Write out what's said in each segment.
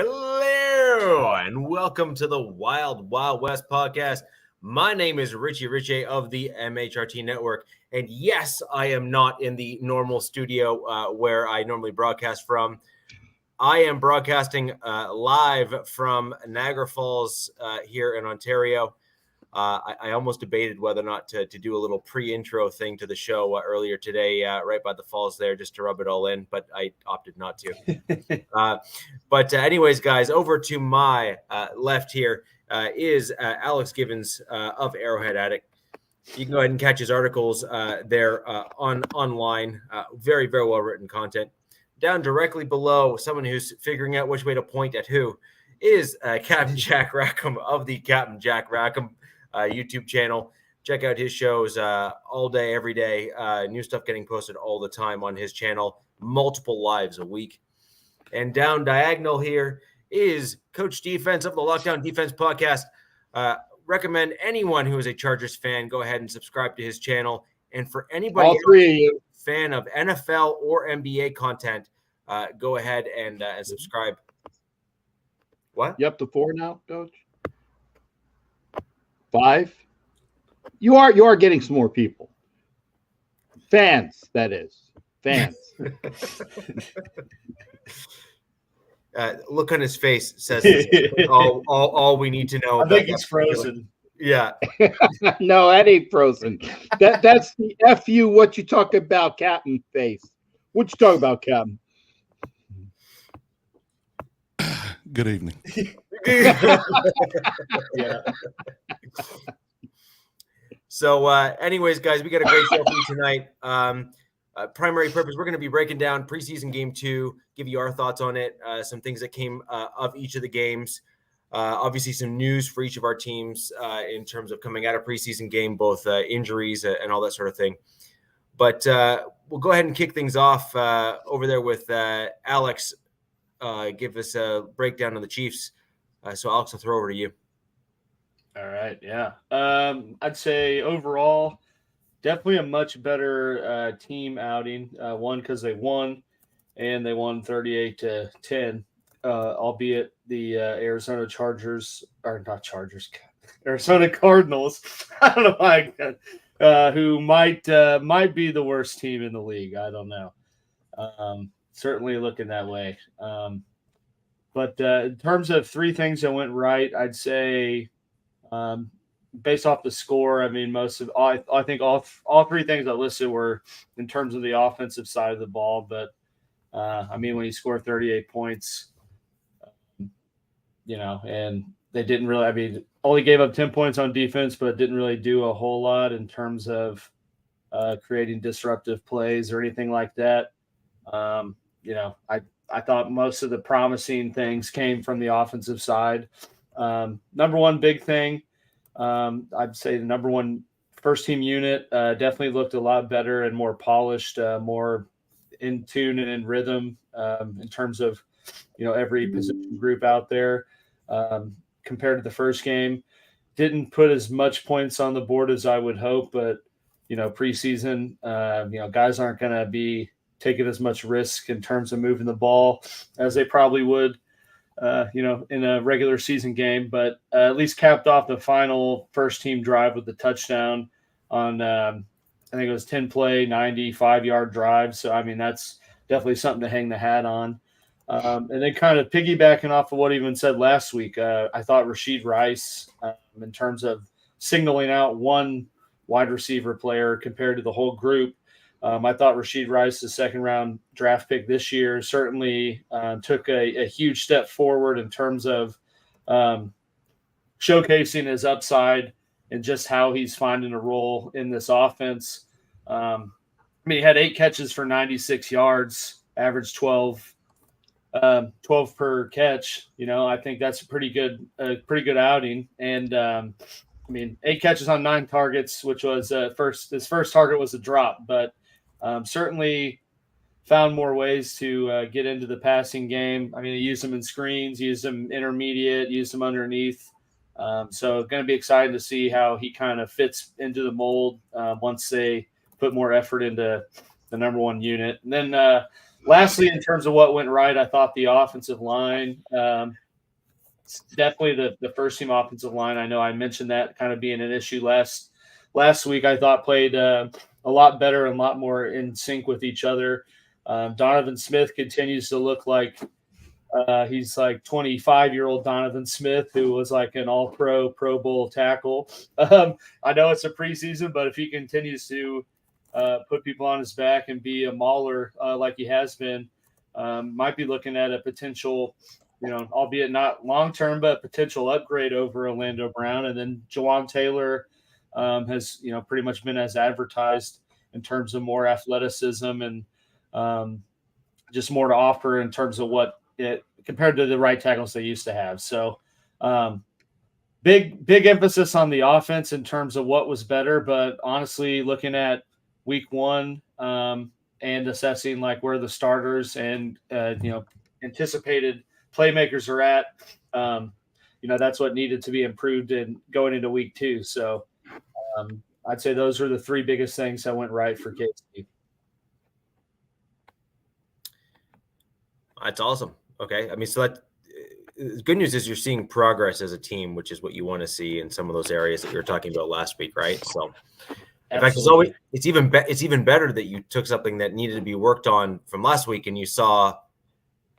Hello, and welcome to the Wild Wild West podcast. My name is Richie Richie of the MHRT Network, and yes, I am not in the normal studio where I normally broadcast from. I am broadcasting live from Niagara Falls here in Ontario. I almost debated whether or not to do a little pre-intro thing to the show earlier today, right by the falls there, just to rub it all in, but I opted not to. But anyways, guys, over to my left here is Alex Givens of Arrowhead Addict. You can go ahead and catch his articles there online. Very, very well-written content. Down directly below, someone who's figuring out which way to point at who is Captain Jack Rackham of the Captain Jack Rackham YouTube channel. Check out his shows all day, every day. New stuff getting posted all the time on his channel, multiple lives a week. And down diagonal here is Coach Defense of the Lockdown Defense Podcast. Recommend anyone who is a Chargers fan go ahead and subscribe to his channel. And for anybody fan of NFL or NBA content, go ahead and subscribe. What? You up to 4 now, Coach? 5? You are getting some more people. Fans, that is. Fans. Look on his face says all we need to know. I think he's frozen. Yeah. No, that ain't frozen. That's the FU what you talk about, Captain face. What you talk about, Captain? Good evening. Yeah. So anyways, guys, we got a great show for you tonight. Primary purpose, we're going to be breaking down preseason game 2, give you our thoughts on it, some things that came of each of the games. Obviously, some news for each of our teams in terms of coming out of preseason game, both injuries and all that sort of thing. But we'll go ahead and kick things off over there with Alex. Give us a breakdown of the Chiefs. So, Alex, I'll throw over to you. All right, yeah. I'd say overall, definitely a much better team outing. One, because they won, and they won 38-10. Albeit the Arizona Cardinals. I don't know why, who might be the worst team in the league. I don't know. Certainly looking that way. But in terms of 3 things that went right, I'd say based off the score, I mean, I think all 3 things I listed were in terms of the offensive side of the ball. But I mean, when you score 38 points, and they didn't really, I mean, only gave up 10 points on defense, but didn't really do a whole lot in terms of creating disruptive plays or anything like that. I thought most of the promising things came from the offensive side. Number one big thing, I'd say the number one first team unit definitely looked a lot better and more polished, more in tune and in rhythm in terms of, every position group out there. Compared to the first game, didn't put as much points on the board as I would hope, but preseason, guys aren't going to be taking as much risk in terms of moving the ball as they probably would, in a regular season game, but at least capped off the final first team drive with the touchdown on, I think it was 10-play, 95-yard drive. So, I mean, that's definitely something to hang the hat on. And then kind of piggybacking off of what even said last week, I thought Rashid Rice, in terms of signaling out one wide receiver player compared to the whole group, I thought Rashid Rice, the 2nd-round draft pick this year, certainly took a huge step forward in terms of showcasing his upside and just how he's finding a role in this offense. I mean, he had 8 catches for 96 yards, averaged 12 per catch. I think that's a pretty good outing. And I mean, 8 catches on 9 targets, which was his first target was a drop, but certainly found more ways to get into the passing game. I mean, he used them in screens, used them intermediate, used them underneath. So going to be excited to see how he kind of fits into the mold once they put more effort into the number one unit. And then Lastly, in terms of what went right, I thought the offensive line, definitely the first team offensive line. I know I mentioned that kind of being an issue last week. I thought played a lot better and a lot more in sync with each other. Donovan Smith continues to look like he's like 25-year-old Donovan Smith, who was like an all-pro, Pro Bowl tackle. I know it's a preseason, but if he continues to put people on his back and be a mauler like he has been, might be looking at a potential, albeit not long-term, but potential upgrade over Orlando Brown. And then Jawan Taylor has, pretty much been as advertised in terms of more athleticism and just more to offer in terms of what it compared to the right tackles they used to have. So big emphasis on the offense in terms of what was better. But honestly, looking at week one and assessing like where the starters and, anticipated playmakers are at, that's what needed to be improved in going into week two. So I'd say those are the three biggest things that went right for KC. That's awesome. Okay. I mean, so that the good news is you're seeing progress as a team, which is what you want to see in some of those areas that you were talking about last week, right? So in fact, it's even better that you took something that needed to be worked on from last week and you saw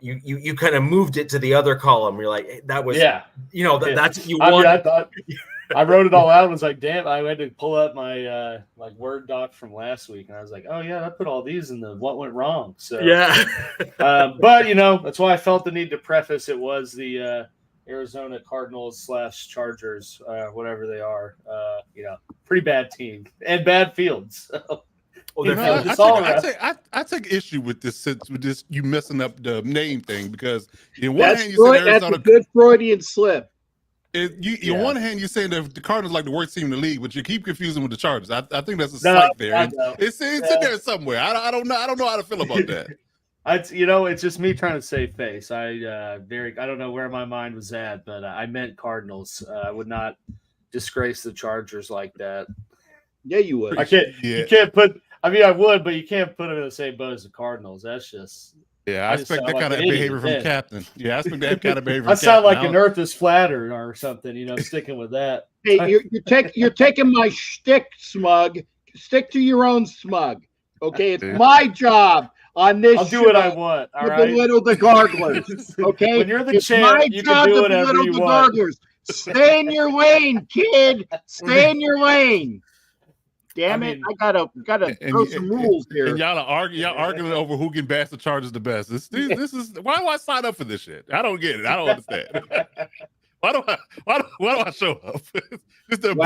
you kind of moved it to the other column. You're like, hey, that was, that's you want. I thought I wrote it all out and was like, damn, I had to pull up my like Word doc from last week. And I was like, oh yeah, I put all these in the what went wrong. So yeah. But that's why I felt the need to preface it was the Arizona Cardinals / Chargers, whatever they are, pretty bad team and bad fields. So, I take issue with this you messing up the name thing because in one hand you said Arizona, that's a good Freudian slip. On one hand, you're saying that the Cardinals like the worst team in the league, but you keep confusing with the Chargers. I think that's a slight there. It's in there somewhere. I don't know how to feel about that. It's just me trying to save face. I don't know where my mind was at, but I meant Cardinals. I would not disgrace the Chargers like that. Yeah, you would. I can't. Yeah. You can't put. I mean, I would, but you can't put them in the same boat as the Cardinals. That's just. Yeah, I expect that kind of behavior from Captain. Yeah, I expect that kind of behavior from Captain. I sound like an Earth is flat or something, sticking with that. Hey, you're taking my shtick, smug. Stick to your own smug. Okay, it's my job on this. I'll do what I want. All right. Belittle the garglers. Okay, when you're the champ, you can do whatever you want. Garglers. Stay in your lane, kid. Stay in your lane. Damn it! I gotta throw some rules here. And y'all arguing over who can bash the Chargers the best. This is why do I sign up for this shit? I don't get it. I don't understand. Why do I show up? Just a beast.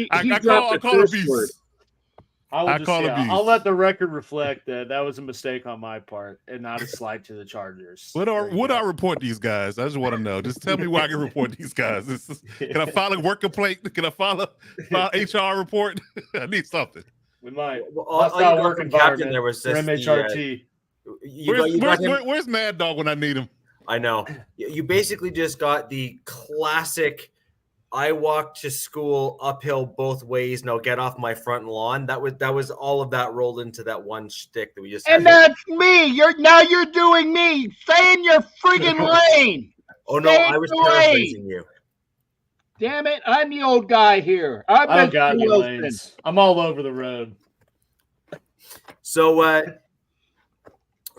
I call a beast. I'll let the record reflect that was a mistake on my part and not a slight to the Chargers. Would I report these guys? I just want to know. Just tell me where I can report these guys. Can I file a work complaint? Can I file HR report? I need something. We might. That's not work environment. There was this MHRT. Where's Mad Dog when I need him? I know. You basically just got the classic. I walk to school uphill both ways. No, get off my front lawn. That was all of that rolled into that one shtick that we just. And that's me. You're doing me. Stay in your friggin' lane. Oh no, I was paraphrasing you. Damn it! I'm the old guy here. I don't got any lanes. I'm all over the road. So I'm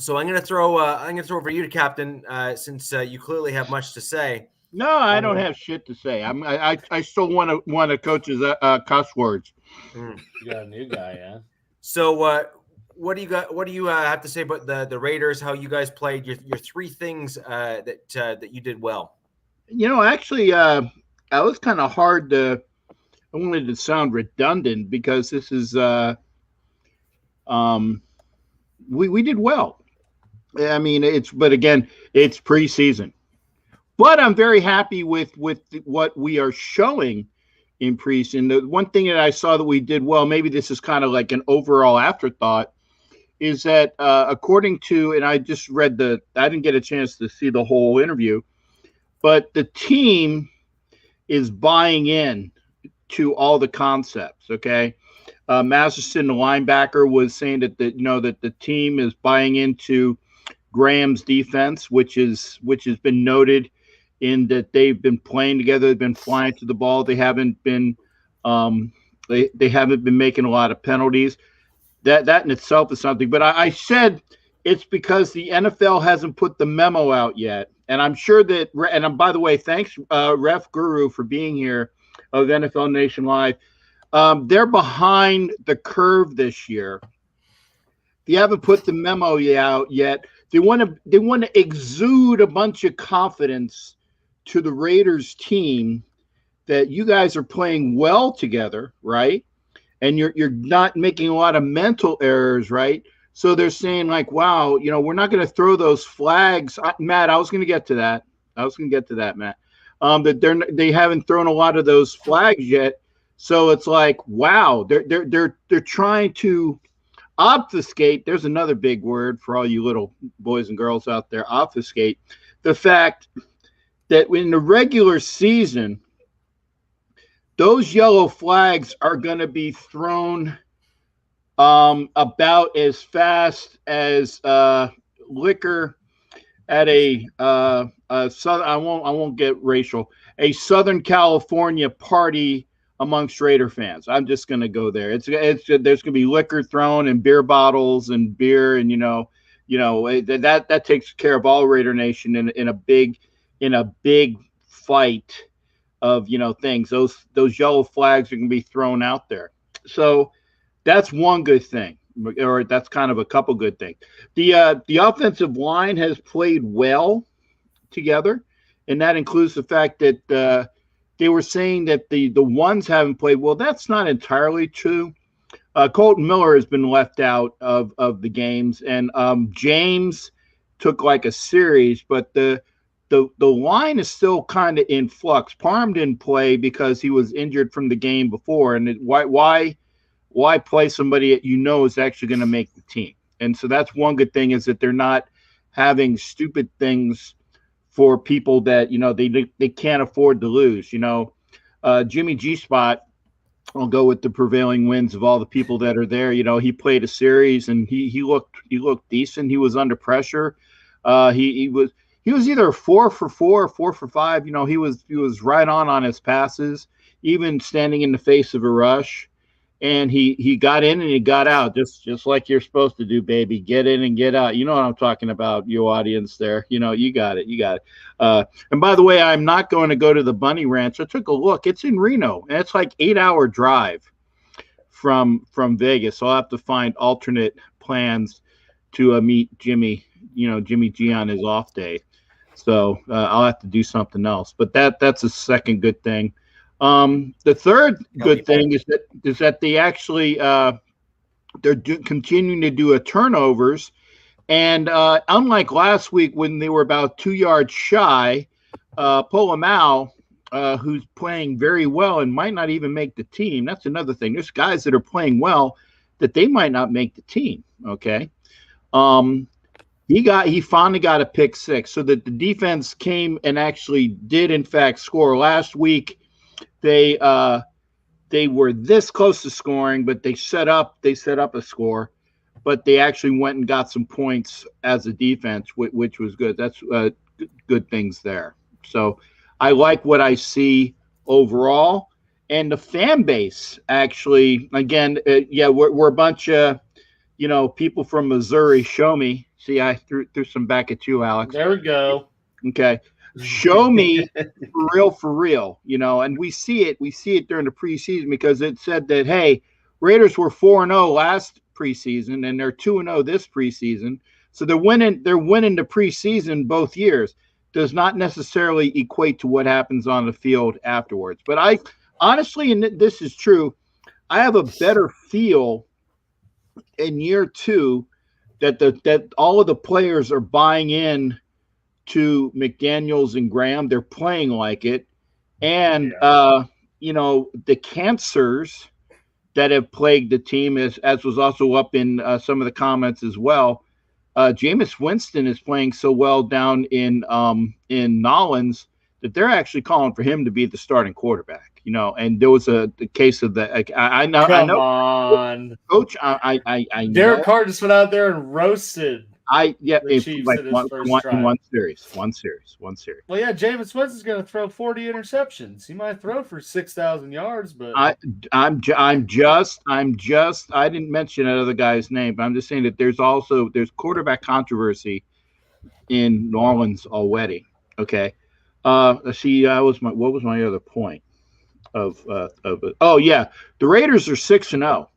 gonna throw over you to Captain since you clearly have much to say. No, I don't have shit to say. I still want to coach's cuss words. You got a new guy, yeah. So what do you got? What do you have to say about the Raiders? How you guys played? Your three things that you did well. Actually, I was kind of hard to. I wanted to sound redundant because this is we did well. I mean, it's preseason. But I'm very happy with what we are showing in preseason. The one thing that I saw that we did well, maybe this is kind of like an overall afterthought, is that according to, and I just read I didn't get a chance to see the whole interview, but the team is buying in to all the concepts, okay? Masterson, the linebacker, was saying that the team is buying into Graham's defense, which has been noted in that they've been playing together, they've been flying to the ball, they haven't been they haven't been making a lot of penalties. That in itself is something. But I said it's because the NFL hasn't put the memo out yet, and I'm sure that. And by the way, thanks Ref Guru for being here of NFL Nation Live. They're behind the curve this year. They haven't put the memo out yet. They want to exude a bunch of confidence to the Raiders team that you guys are playing well together, right? And you're not making a lot of mental errors, right? So they're saying like, wow, we're not going to throw those flags. Matt, I was going to get to that. Matt. That they haven't thrown a lot of those flags yet. So it's like, wow, they're trying to obfuscate. There's another big word for all you little boys and girls out there. Obfuscate the fact that in the regular season, those yellow flags are going to be thrown about as fast as liquor at a southern. I won't get racial. A Southern California party amongst Raider fans. I'm just going to go there. There's going to be liquor thrown and beer bottles and beer, and that takes care of all Raider Nation in a big fight of things. Those yellow flags are going to be thrown out there. So that's one good thing, or that's kind of a couple good things. The offensive line has played well together, and that includes the fact that they were saying that the ones haven't played well. That's not entirely true. Colton Miller has been left out of the games, and James took like a series, but the line is still kind of in flux. Parham didn't play because he was injured from the game before, and why play somebody that is actually going to make the team? And so that's one good thing, is that they're not having stupid things for people that they can't afford to lose. Jimmy G Spot, I'll go with the prevailing winds of all the people that are there. He played a series and he looked decent. He was under pressure. He was either 4 for 4 or 4 for 5. He was right on his passes, even standing in the face of a rush. And he got in and he got out, just like you're supposed to do, baby. Get in and get out. You know what I'm talking about, you audience there. You got it. And by the way, I'm not going to go to the Bunny Ranch. I took a look. It's in Reno, and it's like 8-hour drive from Vegas. So I'll have to find alternate plans to meet Jimmy G on his off day. So I'll have to do something else. But that's a second good thing. The third good thing is that they actually they're continuing to do turnovers, and unlike last week when they were about 2 yards shy, Polomau, who's playing very well and might not even make the team. That's another thing. There's guys that are playing well that they might not make the team. Okay, he finally got a pick six, so that the defense came and actually did in fact score. Last week they were this close to scoring, but they set up a score, but they actually went and got some points as a defense, which was good. That's good things there. So I like what I see overall, and the fan base actually, again, we're a bunch of people from Missouri. Show me. See, I threw some back at you, Alex. There we go. Okay. Show me for real, and we see it during the preseason, because it said that, hey, Raiders were 4-0 last preseason and they're 2-0 this preseason. So they're winning the preseason both years. Does not necessarily equate to what happens on the field afterwards. But I honestly, and this is true, I have a better feel in year 2 that all of the players are buying in to McDaniels and Graham. They're playing like it. And, the cancers that have plagued the team, as was also up in some of the comments as well, Jameis Winston is playing so well down in Nolans that they're actually calling for him to be the starting quarterback. and there was the case of the. I know. Come on, Coach. I know. Derek Carr just went out there and roasted. The Chiefs like in his first drive. one series. Well, yeah, Jameis Winston is going to throw 40 interceptions. He might throw for 6,000 yards, but I didn't mention that other guy's name, but I'm just saying that there's quarterback controversy in New Orleans already. Okay, let's see. What was my other point of it? Oh yeah, the Raiders are 6-0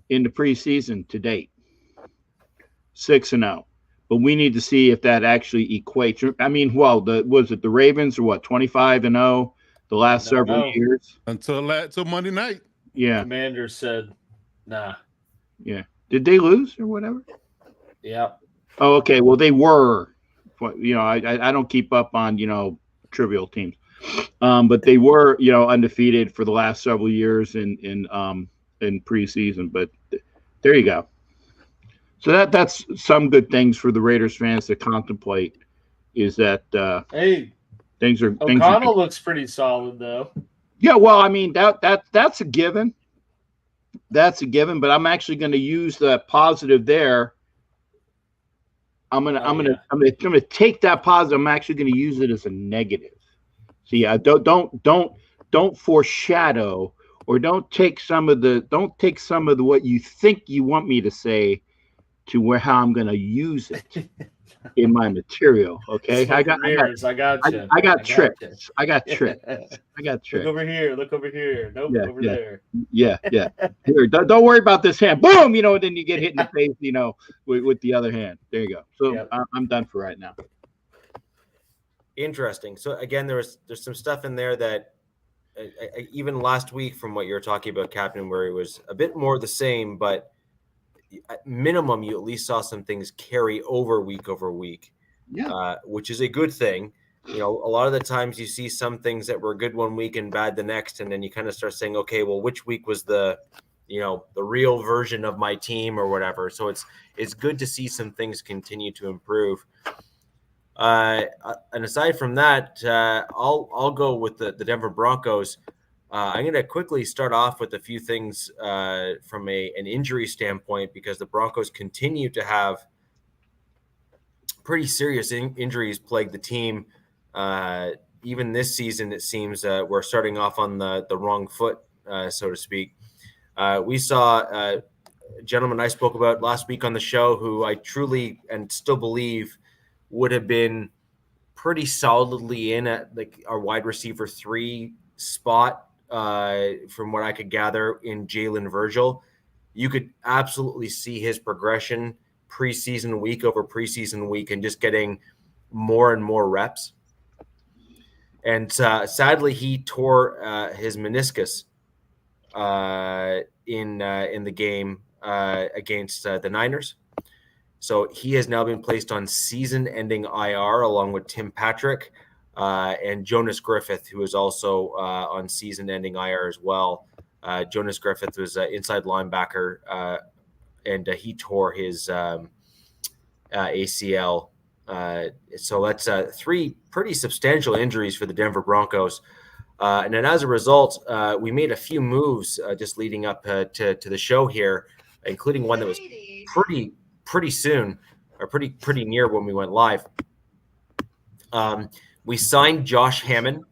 in the preseason to date. 6-0, but we need to see if that actually equates. I mean, the Ravens are 25-0 the last several years until Monday night. Yeah, Commanders said, nah. Yeah, did they lose or whatever? Yeah. Oh, okay. Well, they were. I don't keep up on trivial teams, but they were undefeated for the last several years in preseason. But there you go. So that's some good things for the Raiders fans to contemplate. Is that O'Connell looks pretty solid though. Yeah, well, I mean that's a given. That's a given. But I'm actually going to use the positive there. I'm gonna take that positive. I'm actually going to use it as a negative. So yeah, don't foreshadow or don't take some of the what you think you want me to say to how I'm going to use it in my material. Okay, I got tricks. Look over here. Nope, over there. Yeah. Here, don't worry about this hand. Boom. Then you get hit in the face. With the other hand. There you go. So I'm done for right now. Interesting. So again, there's some stuff in there that even last week, from what you're talking about, Captain, where it was a bit more the same, but at minimum, you at least saw some things carry over week, which is a good thing. A lot of the times you see some things that were good one week and bad the next, and then you kind of start saying, okay, well, which week was the real version of my team or whatever. So it's good to see some things continue to improve. And aside from that, I'll go with the Denver Broncos. I'm going to quickly start off with a few things from an injury standpoint, because the Broncos continue to have pretty serious injuries plague the team. Even this season, it seems we're starting off on the wrong foot, so to speak. We saw a gentleman I spoke about last week on the show who I truly and still believe would have been pretty solidly in at our wide receiver 3 spot. From what I could gather, in Jalen Virgil, you could absolutely see his progression preseason week over preseason week and just getting more and more reps. And sadly, he tore his meniscus in the game against the Niners. So he has now been placed on season-ending IR along with Tim Patrick. And Jonas Griffith, who is also on season-ending IR as well. Jonas Griffith was an inside linebacker, and he tore his ACL. So that's 3 pretty substantial injuries for the Denver Broncos. And then as a result, we made a few moves just leading up to the show here, including one that was pretty soon, or pretty near when we went live. We signed Josh Hammond.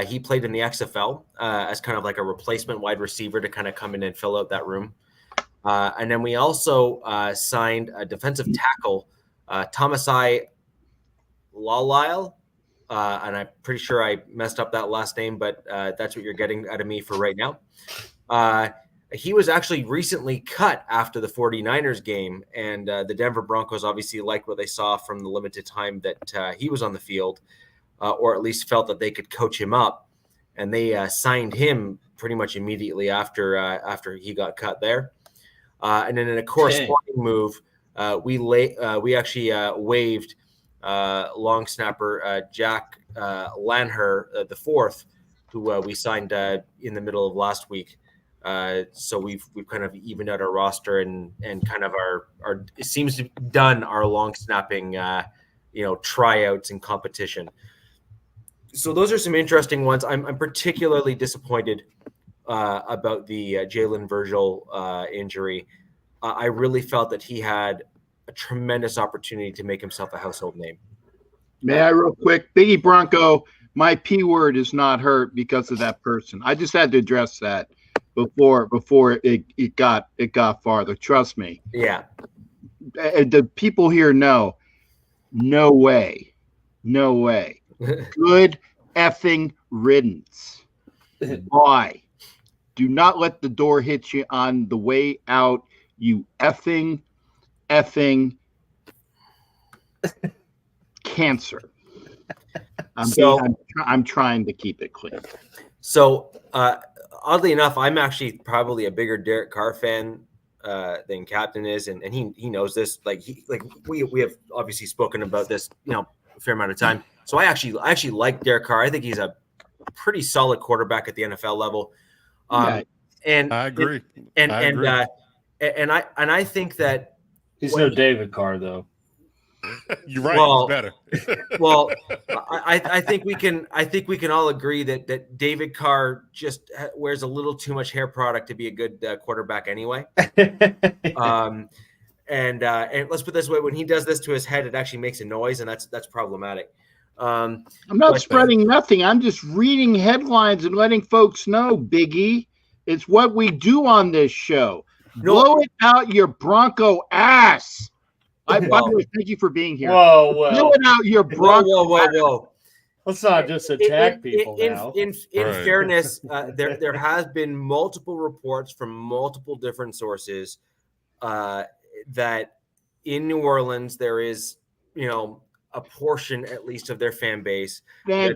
He played in the XFL as kind of like a replacement wide receiver to kind of come in and fill out that room. And then we also signed a defensive tackle, Thomasai Lalile. And I'm pretty sure I messed up that last name, but that's what you're getting out of me for right now. He was actually recently cut after the 49ers game, and the Denver Broncos obviously liked what they saw from the limited time that he was on the field. Or at least felt that they could coach him up, and they signed him pretty much immediately after he got cut there. And then in a corresponding move, we actually waived long snapper Jack Lanher the fourth, who we signed in the middle of last week. So we've kind of evened out our roster and kind of our it seems to be done our long snapping tryouts and competition. So those are some interesting ones. I'm particularly disappointed about the Jalen Virgil injury. I really felt that he had a tremendous opportunity to make himself a household name. May I real quick? Biggie Bronco, my P word is not hurt because of that person. I just had to address that before it got farther. Trust me. Yeah. The people here know. No way. No way. Good effing riddance. Why? Do not let the door hit you on the way out, you effing cancer. I'm trying to keep it clean. So oddly enough, I'm actually probably a bigger Derek Carr fan than Captain is, and he knows this. We have obviously spoken about this, a fair amount of time. So I actually like Derek Carr. I think he's a pretty solid quarterback at the NFL level. And I agree. And I think that he's no David Carr though. You're right. He's better. Well, I think we can all agree that David Carr just wears a little too much hair product to be a good quarterback anyway. And let's put it this way: when he does this to his head, it actually makes a noise, and that's problematic. I'm not spreading nothing. I'm just reading headlines and letting folks know, Biggie. It's what we do on this show. Blow it out your Bronco ass. By the way, thank you for being here. Whoa. Blow it out your Bronco. Whoa. Let's not just attack people now. In fairness, there has been multiple reports from multiple different sources that in New Orleans there is, a portion at least of their fan base that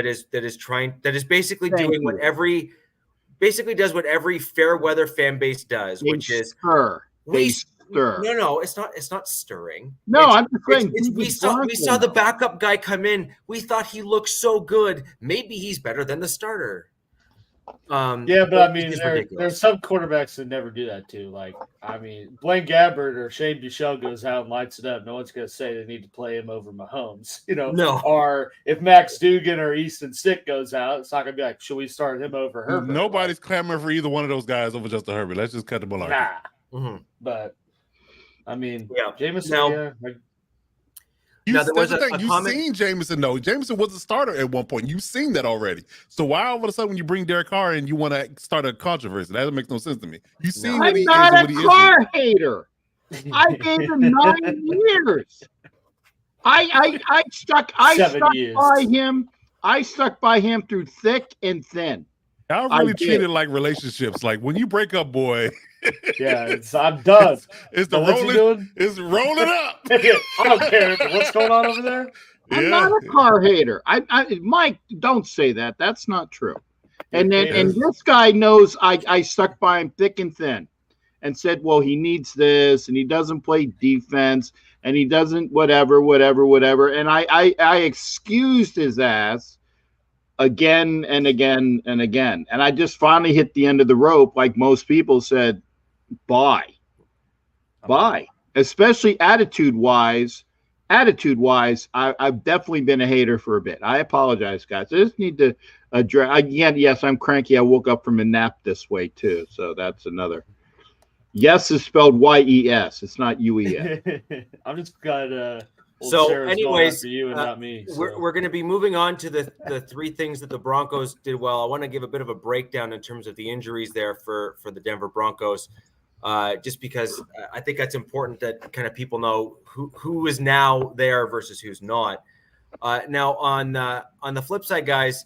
is basically doing what every fair weather fan base does, which is stir. No, it's not stirring. No, I'm just saying we saw the backup guy come in. We thought he looked so good. Maybe he's better than the starter. Yeah, but I mean, there's some quarterbacks that never do that too. Like, I mean, Blaine Gabbert or Shane Buechele goes out and lights it up. No one's going to say they need to play him over Mahomes, No. Or if Max Dugan or Easton Stick goes out, it's not going to be like, should we start him over Herbert? Nobody's clamoring for either one of those guys over Justin Herbert. Let's just cut the ball out. Nah. Mm-hmm. But I mean, Jameson. You've seen Jameson, though. Jameson was a starter at one point. You've seen that already. So why all of a sudden when you bring Derek Carr and you want to start a controversy? That doesn't make no sense to me. You've seen what he is and what he isn't. I'm not a Carr hater. I gave him 9 years. I stuck by him. I stuck by him through thick and thin. I really treat it like relationships. Like when you break up, boy. Yeah, I'm done. It's rolling up. I don't care what's going on over there. I'm not a Carr hater. Mike, don't say that. That's not true. And this guy knows I stuck by him thick and thin, and said, well, he needs this, and he doesn't play defense, and he doesn't whatever. And I excused his ass again and again and again. And I just finally hit the end of the rope, like most people said. Bye. Especially attitude-wise, I've definitely been a hater for a bit. I apologize, guys. I just need to address again. Yes, I'm cranky. I woke up from a nap this way too, so that's another. Yes is spelled Y-E-S. It's not U-E-S. I'm just got so anyways, for you and not me. So. We're going to be moving on to the three things that the Broncos did well. I want to give a bit of a breakdown in terms of the injuries there for the Denver Broncos. Just because I think that's important that kind of people know who is now there versus who's not. Now on the flip side, guys,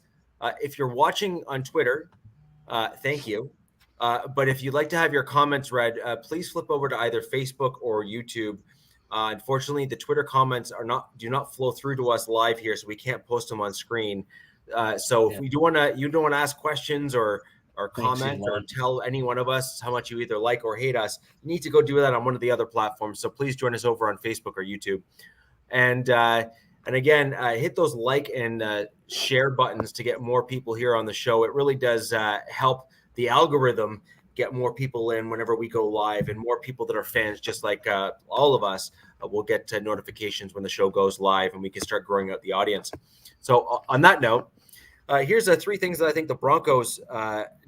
if you're watching on Twitter, thank you. But if you'd like to have your comments read, please flip over to either Facebook or YouTube. Unfortunately, the Twitter comments do not flow through to us live here, so we can't post them on screen. So if you don't want to ask questions or comment or tell any one of us how much you either like or hate us, you need to go do that on one of the other platforms. So please join us over on Facebook or YouTube. And again, hit those like and share buttons to get more people here on the show. It really does help the algorithm get more people in whenever we go live, and more people that are fans, just like all of us, will get notifications when the show goes live, and we can start growing out the audience. So on that note, Here's 3 things that I think the Broncos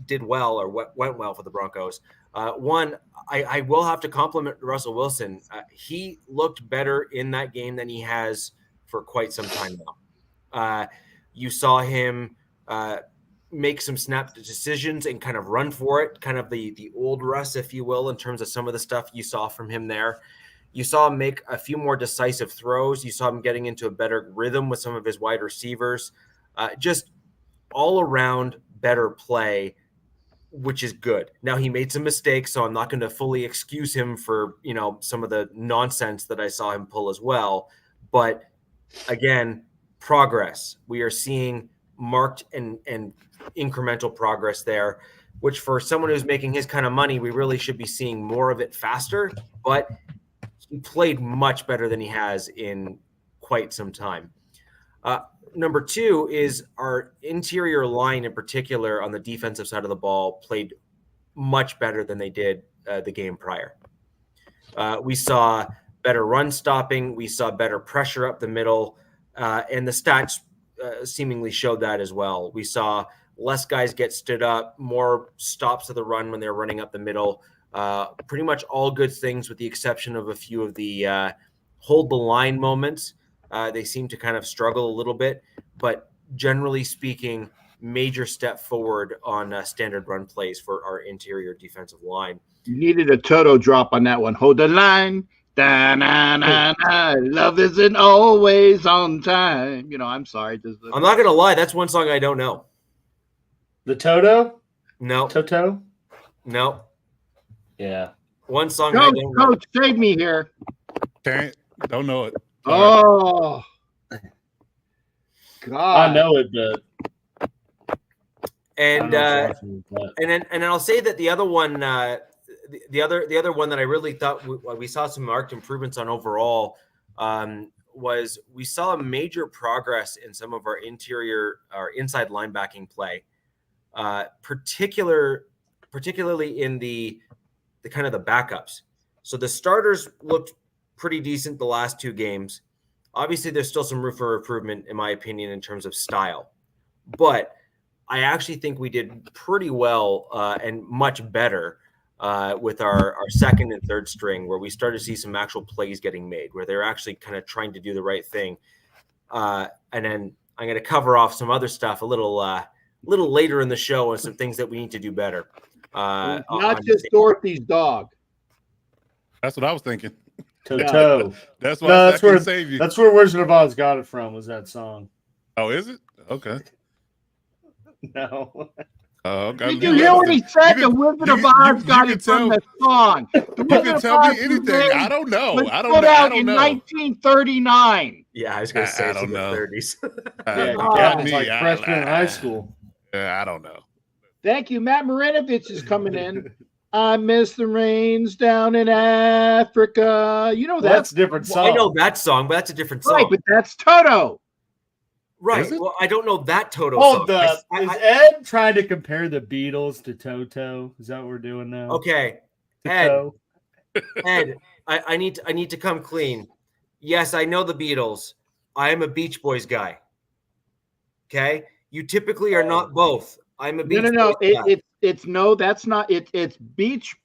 did well, or went well for the Broncos. One, I will have to compliment Russell Wilson. He looked better in that game than he has for quite some time now. You saw him make some snap decisions and kind of run for it, kind of the old Russ, if you will, in terms of some of the stuff you saw from him there. You saw him make a few more decisive throws. You saw him getting into a better rhythm with some of his wide receivers. Just all around better play, which is good. Now, he made some mistakes, so I'm not going to fully excuse him for, some of the nonsense that I saw him pull as well. But again, progress. We are seeing marked and incremental progress there, which for someone who's making his kind of money, we really should be seeing more of it faster. But he played much better than he has in quite some time. Number 2 is our interior line in particular on the defensive side of the ball played much better than they did the game prior. We saw better run stopping. We saw better pressure up the middle. And the stats seemingly showed that as well. We saw less guys get stood up, more stops of the run when they're running up the middle. Pretty much all good things with the exception of a few of the hold the line moments. They seem to kind of struggle a little bit, but generally speaking, major step forward on standard run plays for our interior defensive line. You needed a Toto drop on that one. Hold the line. Da-na-na-na. Love isn't always on time. I'm sorry. I'm not going to lie. That's one song I don't know. The Toto? No. Toto? No. Yeah. One song I don't know. Coach, save me here. Don't know it. Oh. God. I know it, but and then I'll say that the other one, the other one that I really thought we saw some marked improvements on overall was we saw major progress in some of our inside linebacking play, particularly in the kind of the backups. So the starters looked pretty decent the last 2 games. Obviously, there's still some room for improvement, in my opinion, in terms of style. But I actually think we did pretty well and much better with our second and third string, where we started to see some actual plays getting made, where they're actually kind of trying to do the right thing. And then I'm going to cover off some other stuff a little later in the show and some things that we need to do better. Not just Dorothy's dog. That's what I was thinking. Toto. That's why I can save you. That's where Wizard of Oz got it from, was that song. Oh, is it? Okay. No. Okay. Did you hear what he said? The Wizard of Oz got it from the song. You can tell me anything. I don't know. I don't put know. out in 1939. Yeah, I was going to say it's in the 30s. Yeah, God, it's like freshman in high school. I don't know. Thank you. Matt Marinovich is coming in. I miss the rains down in Africa. You know that. That's a different song. I know that song, but that's a different song. Right, but that's Toto. Right. Well, I don't know that Toto song. Is Ed trying to compare the Beatles to Toto? Is that what we're doing now? Okay. Ed, I need to come clean. Yes, I know the Beatles. I am a Beach Boys guy. Okay? You typically are not both. I'm a Beach Boys guy. That's not it. It's Beach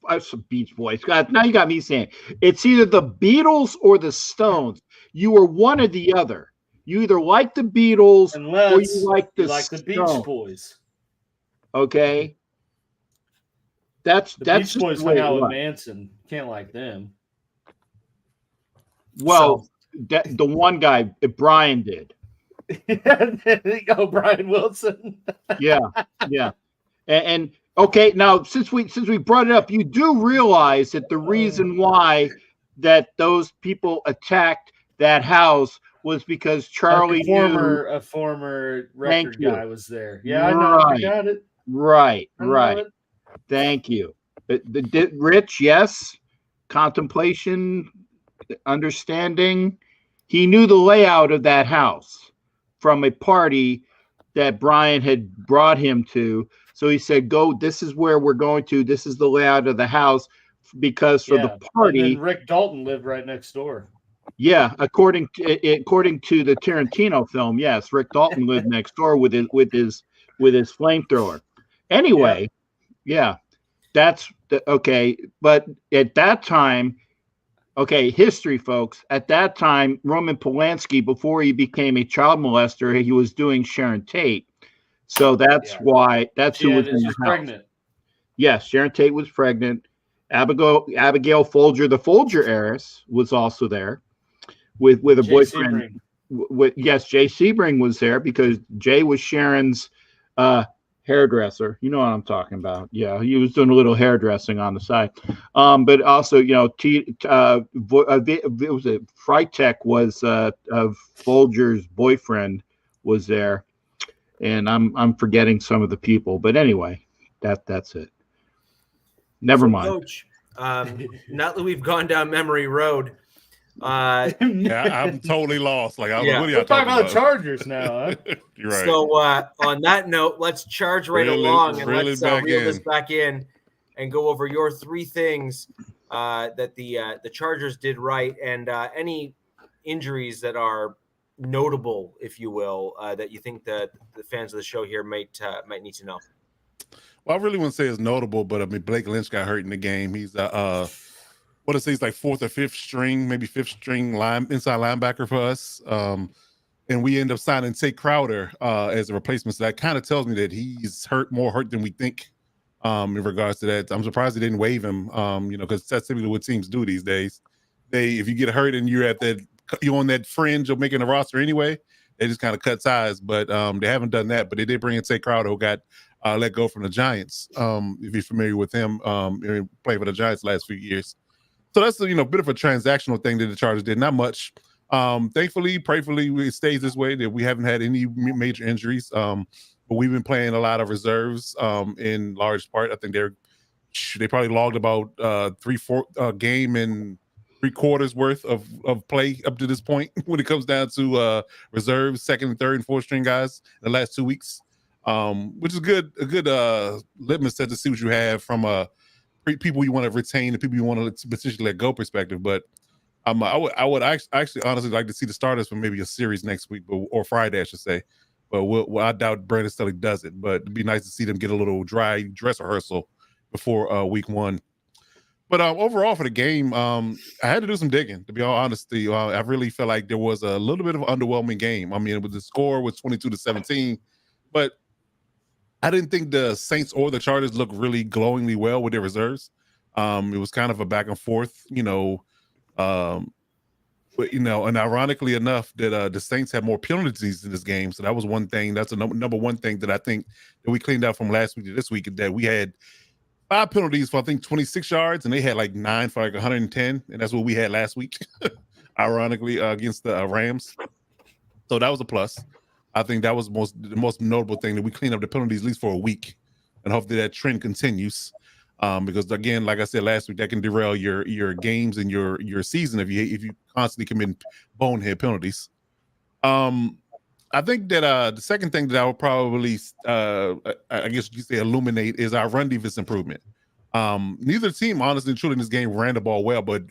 Boys. God, now you got me saying it's either the Beatles or the Stones. You are one or the other. You either like the Beatles or you like the Beach Boys. Okay, that's Beach Boys went out with Manson. Can't like them. Well, the one guy Brian did. Oh, Brian Wilson. Yeah. And okay, now since we brought it up, you do realize that the reason why that those people attacked that house was because Charlie, a former record guy, was there. Yeah, right. I know. I got it. Right. Thank you. Rich, yes. Contemplation, understanding. He knew the layout of that house from a party that Brian had brought him to. So he said, go, this is where we're going to. This is the layout of the house because for the party. And then Rick Dalton lived right next door. Yeah, according to the Tarantino film, yes, Rick Dalton lived next door with his flamethrower. Anyway, yeah, that's okay. But at that time, okay, history, folks. At that time, Roman Polanski, before he became a child molester, he was doing Sharon Tate. So that's why who was in the house. Pregnant. Yes, Sharon Tate was pregnant. Abigail Folger, the Folger heiress, was also there with a Jay boyfriend. Yes, Jay Sebring was there because Jay was Sharon's hairdresser. You know what I'm talking about. Yeah, he was doing a little hairdressing on the side. But also, it was Freitag was of Folger's boyfriend was there, and I'm forgetting some of the people. But anyway, that's it. Never mind. Coach, now that we've gone down memory road, yeah, I'm totally lost. Like, we're talking about the Chargers now. Huh? You're right. So on that note, let's charge along and let's reel this back in and go over your three things that the Chargers did right, and any injuries that are notable, if you will, that you think that the fans of the show here might need to know. Well, I really wouldn't say it's notable, but I mean, Blake Lynch got hurt in the game. He's he's like fourth or fifth string, maybe fifth string inside linebacker for us. And we end up signing Tate Crowder as a replacement. So that kind of tells me that he's more hurt than we think in regards to that. I'm surprised they didn't waive him, because that's typically what teams do these days. If you get hurt and you're on that fringe of making a roster anyway, they just kind of cut ties. But they haven't done that. But they did bring in Tate Crowder, who got let go from the Giants. If you're familiar with him, played for the Giants the last few years. So that's a bit of a transactional thing that the Chargers did. Not much. Thankfully, prayerfully, it stays this way, that we haven't had any major injuries. But we've been playing a lot of reserves in large part. I think they probably logged about 3/4 game and 3/4 worth of play up to this point when it comes down to reserves, second and third and fourth string guys in the last 2 weeks, which is a good litmus test to see what you have from people you want to retain and people you want to potentially let go perspective. But I would actually honestly like to see the starters for maybe a series next week, or Friday, I should say. But I doubt Brandon Staley does it. But it'd be nice to see them get a little dry dress rehearsal before week one. But overall for the game, I had to do some digging, to be all honest. I really felt like there was a little bit of an underwhelming game. I mean, the score was 22-17, but I didn't think the Saints or the Chargers looked really glowingly well with their reserves. It was kind of a back and forth, but and ironically enough, that the Saints had more penalties in this game. So that was one thing. That's a number one thing that I think that we cleaned out from last week to this week, that we had 5 penalties for I think 26 yards, and they had like 9 for like 110, and that's what we had last week, ironically, against the Rams. So that was a plus. I think that was the most notable thing, that we cleaned up the penalties at least for a week, and hopefully that trend continues. Because again, like I said last week, that can derail your games and your season if you constantly commit bonehead penalties. I think that the second thing that I would probably, I guess you say, illuminate is our run defense improvement. Neither team, honestly and truly, in this game ran the ball well, but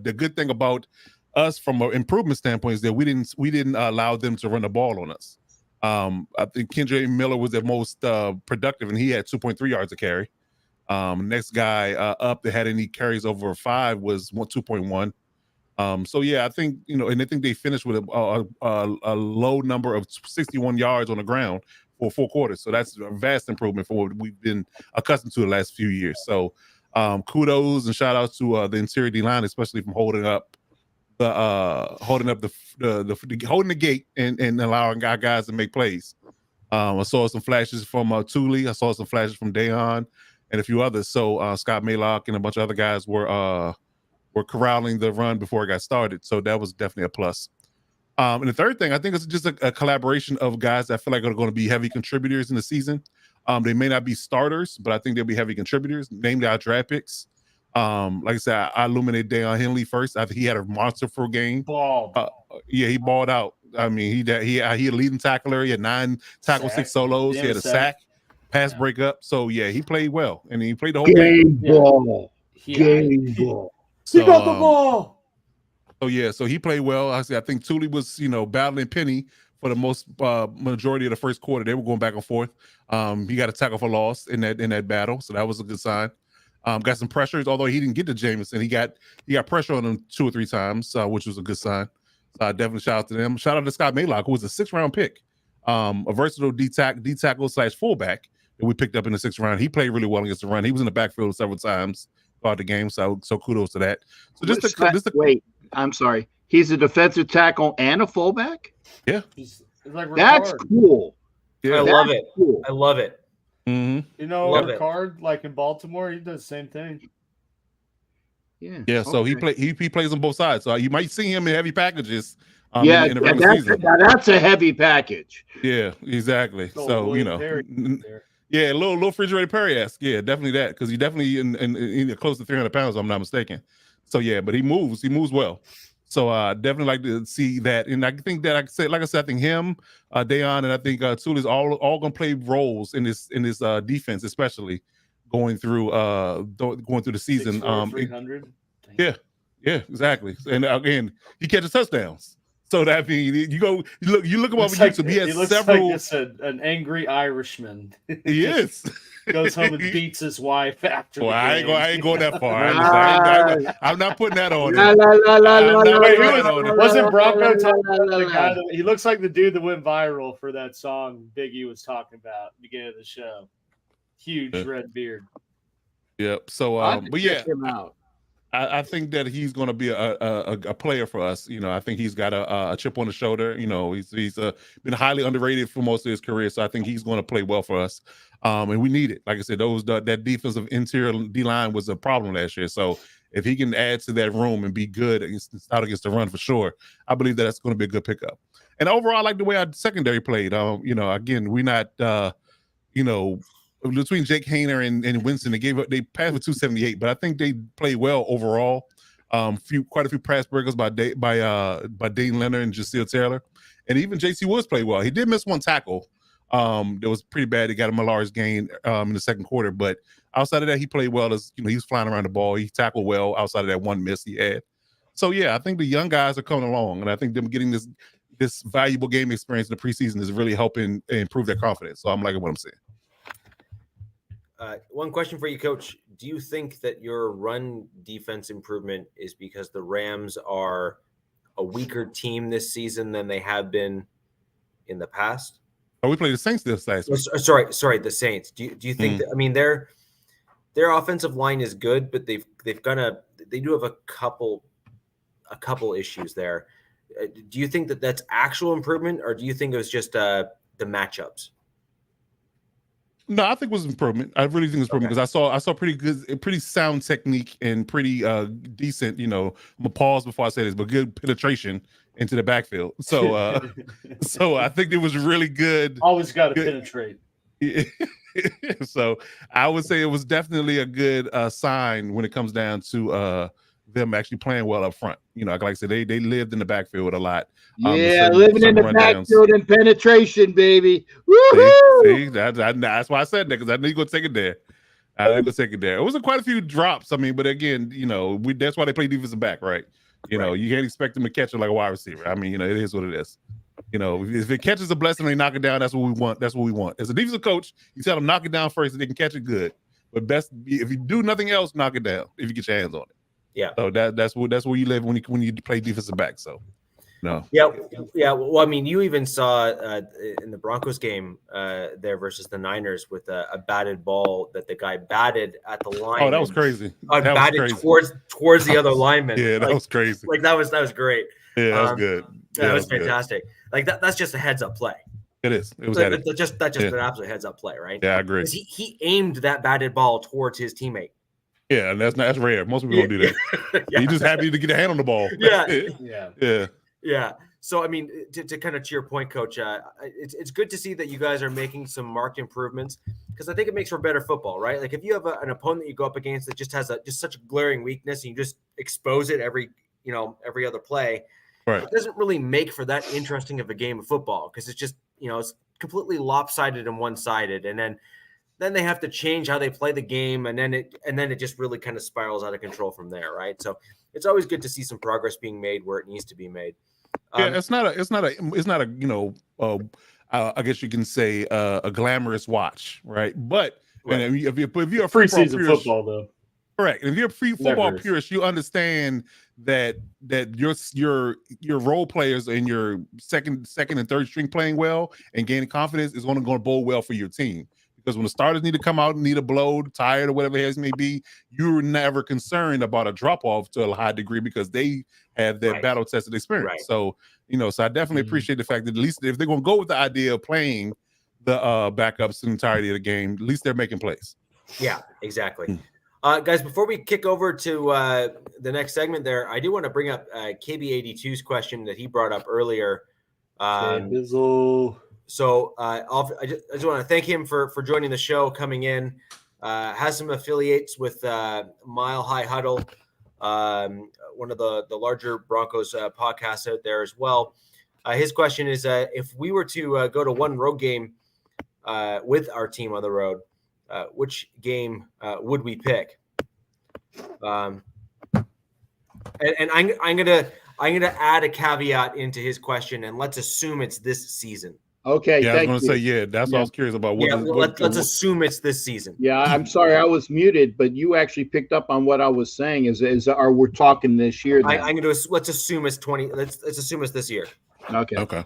the good thing about us from an improvement standpoint is that we didn't allow them to run the ball on us. I think Kendre Miller was the most productive, and he had 2.3 yards a carry. Next guy up that had any carries over 5 was 2.1. So yeah, I think and I think they finished with a low number of 61 yards on the ground for 4 quarters. So that's a vast improvement for what we've been accustomed to the last few years. So kudos and shout outs to the interior D line, especially from holding the gate and allowing our guys to make plays. I saw some flashes from Thule. I saw some flashes from Dayon and a few others. So Scott Maylock and a bunch of other guys were corralling the run before it got started. So that was definitely a plus. And the third thing, I think it's just a collaboration of guys that I feel like are going to be heavy contributors in the season. They may not be starters, but I think they'll be heavy contributors, namely our draft picks. Like I said, I illuminated Dayon Henley first. I think he had a monster for a game. Yeah, he balled out. I mean, he a leading tackler. He had 9 tackles, 6 solos. He had a sack, pass breakup. So yeah, he played well, and he played the whole game. Game ball. He got the ball. So he played well. I think Thule was, battling Penny for the most majority of the first quarter. They were going back and forth. He got a tackle for loss in that battle, so that was a good sign. Got some pressures, although he didn't get to Jameson. He got pressure on him 2 or 3 times, which was a good sign. So definitely shout out to them. Shout out to Scott Maylock, who was a 6th-round pick, a versatile D tackle / fullback that we picked up in the 6th round. He played really well against the run. He was in the backfield several times throughout the game, so kudos to that. So wait, I'm sorry. He's a defensive tackle and a fullback? Yeah. He's like that's cool. Yeah, I love it. Cool. I love it. Mm-hmm. Ricard, like in Baltimore, he does the same thing. Yeah. Yeah. So he plays on both sides. So you might see him in heavy packages. In the regular season. That's a heavy package. Yeah, exactly. So yeah, a little refrigerated Perry-esque. Yeah, definitely that, because he definitely in close to 300 pounds, if I'm not mistaken. So yeah, but he moves well. So definitely like to see that, and I think that I think him, Dayon, and I think Thule is all gonna play roles in this defense, especially going through the season. 300. Yeah, exactly. And again, he catches touchdowns. So that means you look him up on YouTube. He has several. Like an angry Irishman. He is. Goes home and beats his wife after. Well, I ain't going that far. I'm not putting that on. Wasn't Bronco talking about the guy that he looks like the dude that went viral for that song Biggie was talking about at the beginning of the show? Huge red beard. Yep. So, but yeah, him out. I think that he's going to be a player for us. I think he's got a chip on the shoulder. He's been highly underrated for most of his career, so I think he's going to play well for us. And we need it. Like I said, that defensive interior D line was a problem last year. So if he can add to that room and be good out against the run for sure, I believe that's going to be a good pickup. And overall, I like the way our secondary played. Again, we're not, between Jake Hayner and Winston, they passed for 278, but I think they played well overall. Quite a few pass breakers by Dane Leonard and Jaseel Taylor, and even J.C. Woods played well. He did miss one tackle that was pretty bad. He got him a large gain in the second quarter, but outside of that, he played well. He was flying around the ball. He tackled well outside of that one miss he had. So yeah, I think the young guys are coming along, and I think them getting this valuable game experience in the preseason is really helping improve their confidence. So I'm liking what I'm seeing. One question for you, Coach. Do you think that your run defense improvement is because the Rams are a weaker team this season than they have been in the past? Oh, we played the Saints this last week. Sorry, the Saints. Do you think that, I mean, their offensive line is good, but they do have a couple issues there. Do you think that that's actual improvement, or do you think it was just the matchups? No, I think it was improvement. I really think it was improvement because I saw pretty sound technique and pretty decent. I'm gonna pause before I say this, but good penetration into the backfield. So, so I think it was really good. Always got to penetrate. So I would say it was definitely a good sign when it comes down to them actually playing well up front. Like I said, they lived in the backfield a lot. Living in the backfield and penetration, baby. See, that's why I said that, because I knew you're going to take it there. It wasn't quite a few drops. I mean, but again, that's why they play defensive back, right? You can't expect them to catch it like a wide receiver. I mean, it is what it is. If it catches a blessing, they knock it down. That's what we want. That's what we want. As a defensive coach, you tell them knock it down first, so they can catch it good. But best if you do nothing else, knock it down if you get your hands on it. Yeah. So that's where you live when you play defensive back. So no. Yeah. Well, I mean, you even saw in the Broncos game there versus the Niners with a batted ball that the guy batted at the line. Oh, that was crazy. Batted towards the other lineman. Yeah, that was crazy. Like that was great. Yeah, that was good. That was fantastic. Good. Like that's just a heads up play. It is. It was just an absolute heads up play, right? Yeah, I agree. He aimed that batted ball towards his teammate. Yeah, and that's rare. Most people don't do that. Yeah. You're just happy to get a hand on the ball. Yeah. So I mean, to kind of to your point, Coach, it's good to see that you guys are making some marked improvements, because I think it makes for better football, right? Like if you have an opponent that you go up against that just has just such a glaring weakness, and you just expose it every other play, right? It doesn't really make for that interesting of a game of football, because it's just it's completely lopsided and one-sided, and then they have to change how they play the game, and then it just really kind of spirals out of control from there, right? So it's always good to see some progress being made where it needs to be made. It's not a I guess you can say a glamorous watch, right? But Right. And if you're a preseason football though. Correct. And if you're a football Never. purist, you understand that your role players and your second and third string playing well and gaining confidence is going to bode well for your team. Because when the starters need to come out and need a blow, tired or whatever it may be, you're never concerned about a drop off to a high degree because they have that battle tested experience. Right. So so I definitely appreciate the fact that at least if they're going to go with the idea of playing the backups the entirety of the game, at least they're making plays. Yeah, exactly. Guys, before we kick over to the next segment there, I do want to bring up KB82's question that he brought up earlier. So I just want to thank him for joining the show, coming in. Has some affiliates with Mile High Huddle, one of the larger Broncos podcasts out there as well. His question is, if we were to go to one road game with our team on the road, which game would we pick? And I'm gonna add a caveat into his question, and let's assume it's this season. Okay. Yeah, I was going to say, that's what I was curious about. Let's assume it's this season. Yeah, I'm sorry I was muted, but you actually picked up on what I was saying. Are we're talking this year? Let's assume it's 20. Let's assume it's this year. Okay.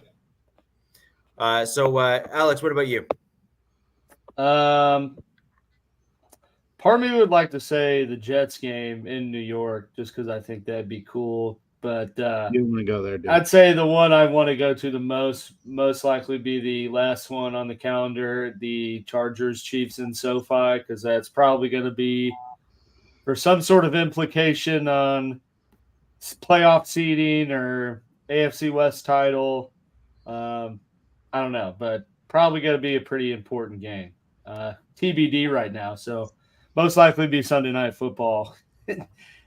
So Alex, what about you? Part of me would like to say the Jets game in New York, just because I think that'd be cool. But you want to go there, dude. I'd say the one I want to go to the most likely be the last one on the calendar, the Chargers Chiefs in SoFi, because that's probably going to be for some sort of implication on playoff seeding or AFC West title. I don't know, but probably going to be a pretty important game. TBD right now, so most likely be Sunday Night Football.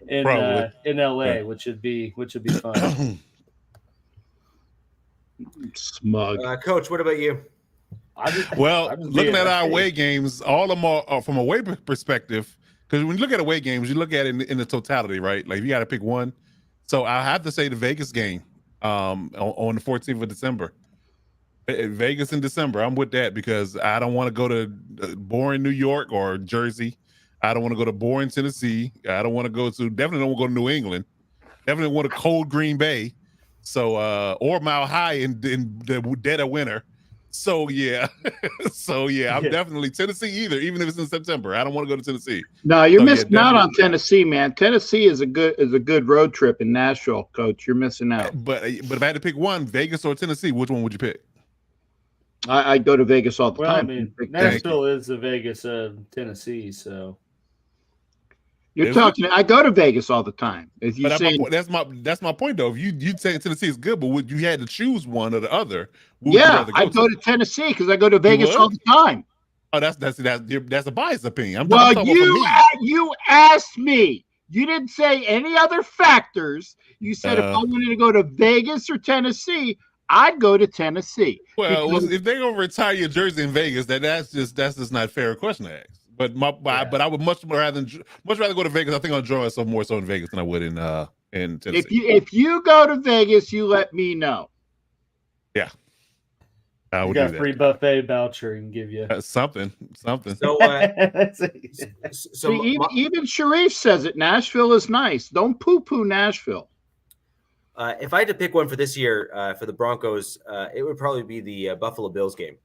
in LA, which would be fun. Smug. Coach, what about you? Looking at our away games, all of them are from a away perspective, because when you look at away games, you look at it in the totality, right? Like you got to pick one. So I have to say the Vegas game on the 14th of December. Vegas in December, I'm with that because I don't want to go to boring New York or Jersey. I don't want to go to boring Tennessee. I don't want to definitely don't want to go to New England. Definitely want a cold Green Bay. So, or Mile High in the dead of winter. So, yeah. I'm definitely Tennessee even if it's in September. I don't want to go to Tennessee. No, you're missing out on Tennessee, man. Tennessee is a good road trip in Nashville, Coach. You're missing out. But if I had to pick one, Vegas or Tennessee, which one would you pick? I go to Vegas all the time. I mean, Nashville is the Vegas of Tennessee, so. You're talking. I go to Vegas all the time. That's my point though. If you'd say Tennessee is good, but would you had to choose one or the other? I go to Tennessee because I go to Vegas all the time. Oh, that's a biased opinion. You asked me. You didn't say any other factors. You said if I wanted to go to Vegas or Tennessee, I'd go to Tennessee. Well, if they're gonna retire your jersey in Vegas, that's just not a fair question to ask. But I would much rather go to Vegas. I think I'll enjoy myself more so in Vegas than I would in Tennessee. If you go to Vegas, you let me know. Yeah, I would got do a free buffet voucher and give you something. So, even Sharif says it. Nashville is nice. Don't poo-poo Nashville. If I had to pick one for this year for the Broncos, it would probably be the Buffalo Bills game.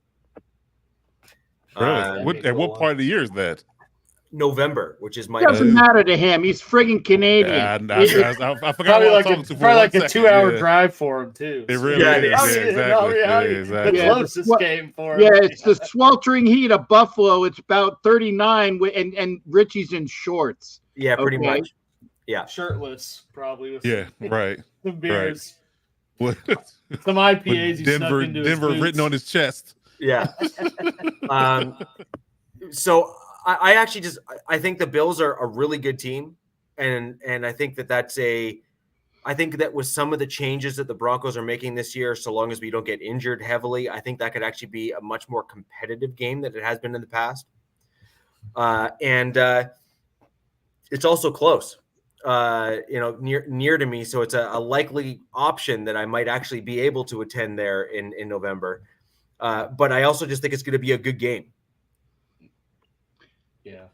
Really? What part of the year is that? November, which is my. Doesn't matter to him. He's friggin' Canadian. I forgot. Probably like a 2-hour drive for him too. It really is. Exactly. The closest game for him. Yeah, it's the sweltering heat of Buffalo. It's about 39, and Richie's in shorts. Yeah, pretty much. Yeah, shirtless, probably. With right. Some beers. Right. Some IPAs. Denver written on his chest. Yeah. So I actually I think the Bills are a really good team, and I think I think that with some of the changes that the Broncos are making this year, so long as we don't get injured heavily, I think that could actually be a much more competitive game than it has been in the past. And it's also close. near to me, so it's a likely option that I might actually be able to attend there in November. But I also just think it's going to be a good game. Yeah.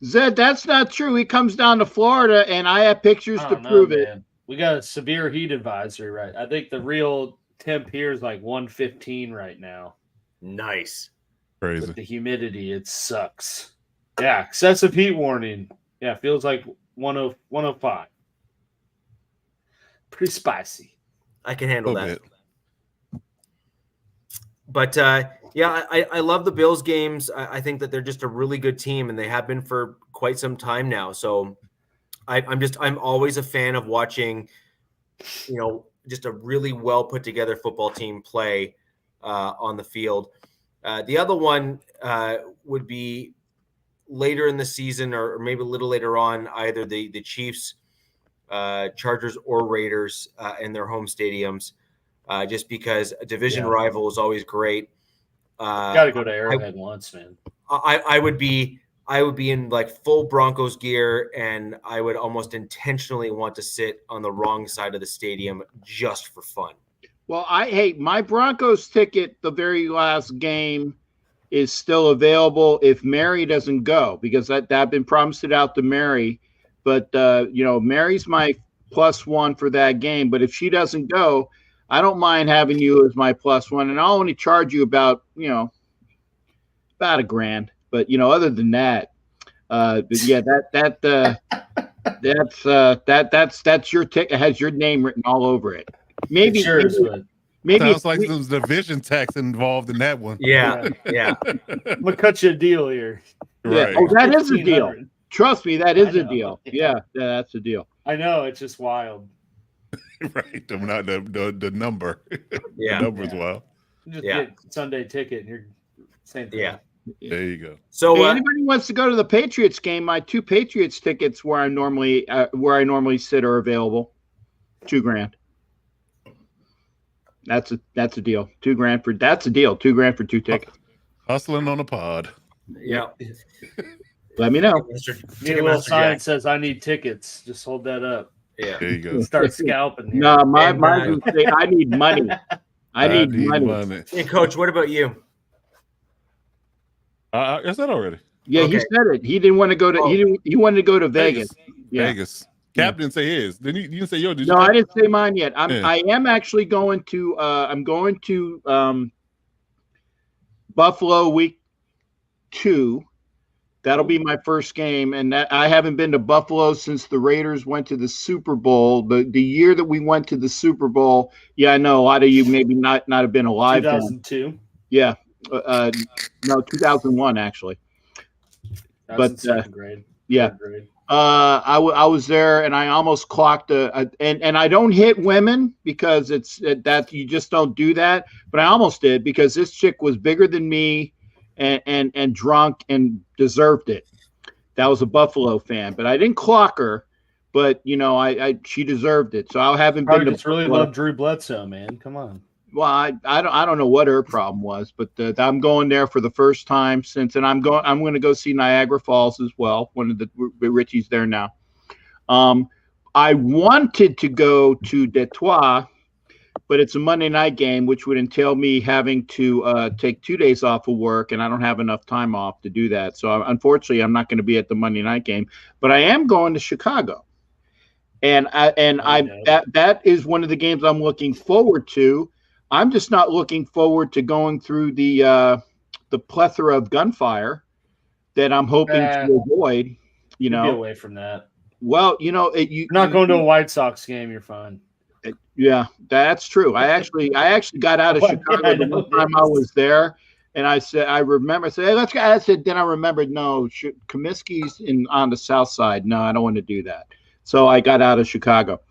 Zed, that's not true. He comes down to Florida, and I have pictures to prove it. We got a severe heat advisory, right? I think the real temp here is like 115 right now. Nice. Crazy. With the humidity, it sucks. Yeah, excessive heat warning. Yeah, feels like 105. Pretty spicy. I can handle that. Bit. But I love the Bills games. I think that they're just a really good team, and they have been for quite some time now. So I'm always a fan of watching, just a really well put together football team play on the field. The other one would be later in the season, or maybe a little later on, either the Chiefs, Chargers, or Raiders in their home stadiums. Just because a division rival is always great. Got to go to Arrowhead once, man. I would be in like full Broncos gear, and I would almost intentionally want to sit on the wrong side of the stadium just for fun. Well, my Broncos ticket, the very last game, is still available if Mary doesn't go, because I've been promised it out to Mary. But Mary's my +1 for that game. But if she doesn't go, I don't mind having you as my +1, and I'll only charge you about $1,000. But other than that, that's your ticket. It has your name written all over it. Maybe sounds like there's division tax involved in that one. Yeah. I'm gonna cut you a deal here. Right. Oh, that is a deal. Trust me, that is a deal. Yeah, that's a deal. I know, it's just wild. Right, not the number. Yeah, the number's wild. Just get Sunday ticket, and you're same thing. Yeah, there you go. So, hey, anybody wants to go to the Patriots game? My 2 Patriots tickets where I normally sit are available. $2,000. That's a deal. $2,000 for that's a deal. $2,000 for 2 tickets. Hustling on a pod. Yeah. Let me know. Need a little sign that says "I need tickets." Just hold that up. Yeah. There you go. Start scalping. Here. No, mine would say, "I need money." I need money. Hey, Coach, what about you? I said already. Yeah, Okay. he said it. He didn't want to go to. He wanted to go to Vegas. Yeah. Vegas. Cap didn't say his. You didn't say yours. Did No, you? I didn't say mine yet. I am actually going to. I'm going to Buffalo week 2. That'll be my first game, and I haven't been to Buffalo since the Raiders went to the Super Bowl. The year that we went to the Super Bowl, I know a lot of you maybe not have been alive. 2002. Then. Yeah, no, 2001 actually. But second grade. Yeah, grade. I was there, and I almost clocked and I don't hit women because it's that you just don't do that. But I almost did because this chick was bigger than me. And drunk and deserved it. That was a Buffalo fan, but I didn't clock her. But she deserved it. So I haven't been to. Just really love Drew Bledsoe, man. Come on. Well, I don't know what her problem was, but I'm going there for the first time since, and I'm going to go see Niagara Falls as well. One of the Richie's there now. I wanted to go to Detroit, but it's a Monday night game, which would entail me having to take 2 days off of work, and I don't have enough time off to do that. So unfortunately, I'm not going to be at the Monday night game, but I am going to Chicago, and that is one of the games I'm looking forward to. I'm just not looking forward to going through the plethora of gunfire that I'm hoping to avoid. Be away from that. Well, you're not going to a White Sox game. You're fine. Yeah, that's true. I actually got out of Chicago the one time I was there, and I said, hey, let's go. I said, then I remembered, no, Comiskey's on the south side. No, I don't want to do that. So I got out of Chicago.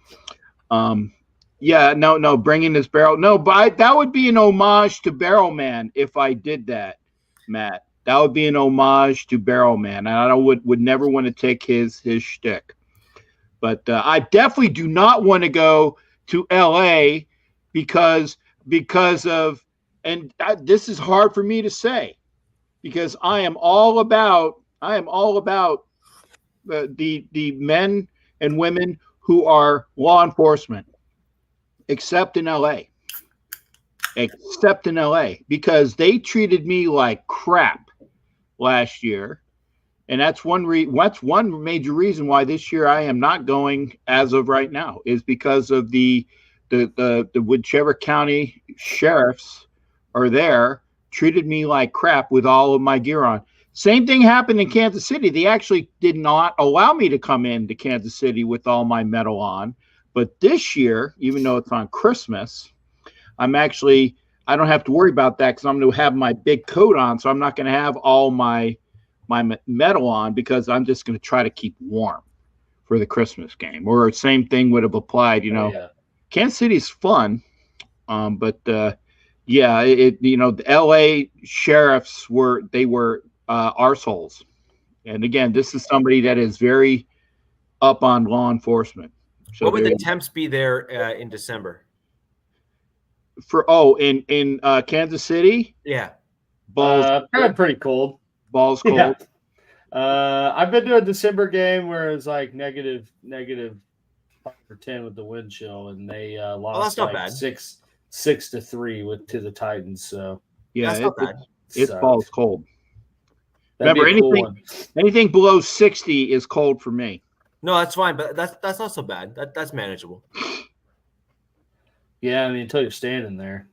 No, bringing this barrel. No, but that would be an homage to Barrel Man if I did that, Matt. That would be an homage to Barrel Man, and I would never want to take his shtick. But I definitely do not want to go to LA because of, and this is hard for me to say because I am all about the men and women who are law enforcement, except in LA. Except in LA, because they treated me like crap last year. And that's one major reason why this year I am not going as of right now, is because of the whichever county sheriffs are there treated me like crap with all of my gear on. Same thing happened in Kansas City. They actually did not allow me to come into Kansas City with all my metal on. But this year, even though it's on Christmas, I don't have to worry about that because I'm going to have my big coat on. So I'm not going to have all my metal on, because I'm just going to try to keep warm for the Christmas game. Or same thing would have applied, Kansas City's fun. But the LA sheriffs were arseholes. And again, this is somebody that is very up on law enforcement. So what would the temps be there in December? In Kansas City? Yeah. Balls pretty cold. Balls cold. Yeah. I've been to a December game where it's like negative 5 or 10 with the wind chill, and they lost that's not bad. 6-3 to the Titans. So yeah, that's not bad. It's balls cold. That'd Remember, anything below 60 is cold for me. No, that's fine, but that's not so bad. That's manageable. Yeah, I mean, until you're standing there.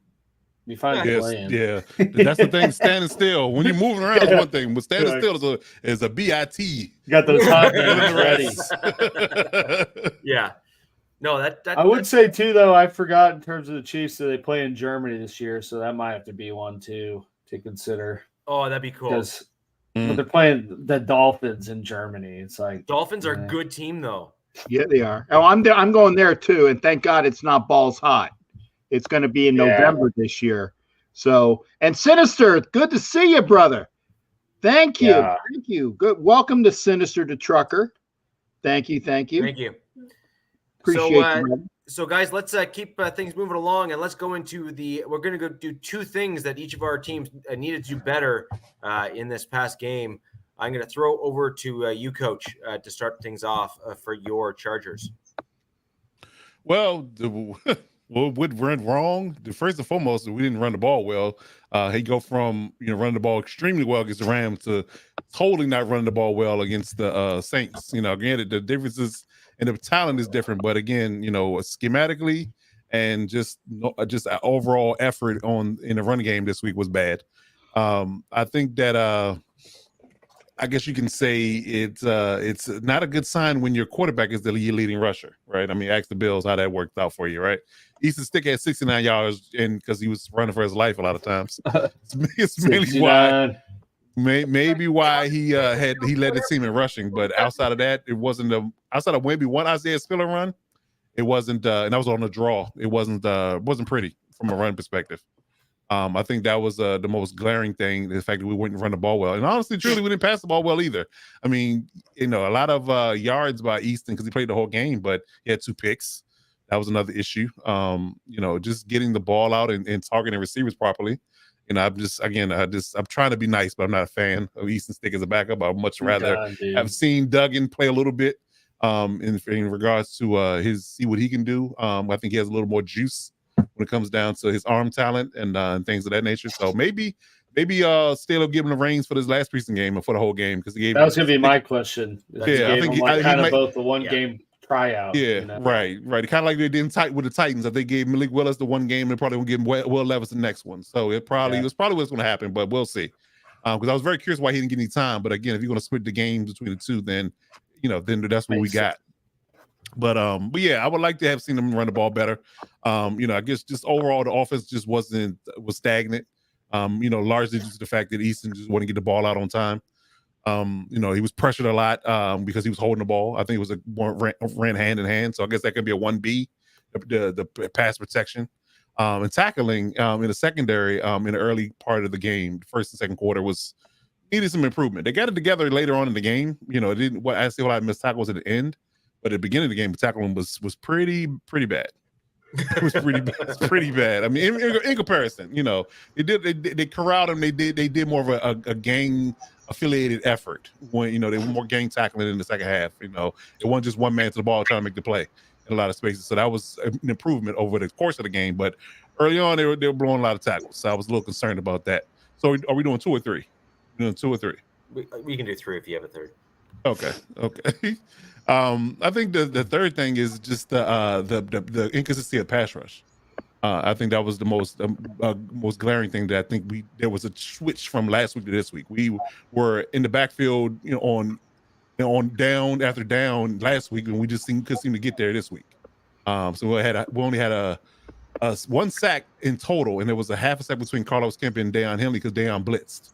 You find playing. Yeah, that's the thing. Standing still. When you're moving around is one thing, but standing still is a BIT. You got those hot hands ready. Yeah. No, that I would say too, though, I forgot in terms of the Chiefs that they play in Germany this year, so that might have to be one too to consider. Oh, that'd be cool. Because they're playing the Dolphins in Germany. It's like Dolphins are a good team, though. Yeah, they are. Oh, I'm going there too, and thank God it's not balls hot. It's going to be in November this year. So, and Sinister, good to see you, brother. Thank you. Yeah. Thank you. Good. Welcome to Sinister to Trucker. Thank you. Thank you. Appreciate you. So, guys, let's keep things moving along, and let's go into we're going to go do two things that each of our teams needed to do better in this past game. I'm going to throw over to you, Coach, to start things off for your Chargers. Well, what went wrong? First and foremost, we didn't run the ball well. He go from running the ball extremely well against the Rams to totally not running the ball well against the Saints. Again, the differences and the talent is different, but again, schematically and just an overall effort in the run game this week was bad. I think that I guess you can say it's not a good sign when your quarterback is the leading rusher, right? I mean, ask the Bills how that worked out for you, right? Easton Stick had 69 yards, and because he was running for his life a lot of times. It's mainly why, maybe why he led the team in rushing. But outside of that, it wasn't outside of maybe one Isaiah Spiller run, it wasn't, and that was on the draw. It wasn't pretty from a run perspective. I think that was the most glaring thing, the fact that we wouldn't run the ball well. And honestly, truly, we didn't pass the ball well either. I mean, a lot of yards by Easton because he played the whole game, but he had 2 picks. That was another issue. Just getting the ball out and targeting receivers properly. I'm trying to be nice, but I'm not a fan of Easton Stick as a backup. I'd much rather have seen Duggan play a little bit in regards to see what he can do. I think he has a little more juice when it comes down to his arm talent and things of that nature. So maybe Stale will give him the reins for this last preseason game and for the whole game because that was going to be my question. Yeah, I think he might, both the one game tryout. Yeah, right. Kind of like they did with the Titans. If they gave Malik Willis the one game, they probably won't give Will Levis the next one. So it was probably what's going to happen, but we'll see. Because I was very curious why he didn't get any time. But again, if you're going to split the games between the two, then that's what we got. But yeah, I would like to have seen them run the ball better. I guess just overall the offense just was stagnant. Largely due to the fact that Easton just wouldn't get the ball out on time. He was pressured a lot because he was holding the ball. I think it was ran hand in hand. So I guess that could be a 1B, the pass protection. And tackling in the secondary in the early part of the game, the first and second quarter needed some improvement. They got it together later on in the game. I see a lot of missed tackles at the end. But at the beginning of the game, the tackling was pretty bad. It was pretty bad. I mean, in comparison, they corralled him. They did more of a gang affiliated effort. When they were more gang tackling in the second half. It wasn't just one man to the ball trying to make the play in a lot of spaces. So that was an improvement over the course of the game. But early on, they were blowing a lot of tackles. So I was a little concerned about that. So are we doing 2 or 3? We're doing 2 or 3? We can do 3 if you have a third. Okay. I think the third thing is just the inconsistency of pass rush. I think that was the most glaring thing that I think there was a switch from last week to this week. We were in the backfield, on down after down last week, and we just couldn't seem to get there this week. So we only had a 1 sack in total, and there was a half a sack between Carlos Kemp and Deion Henley because Deion blitzed.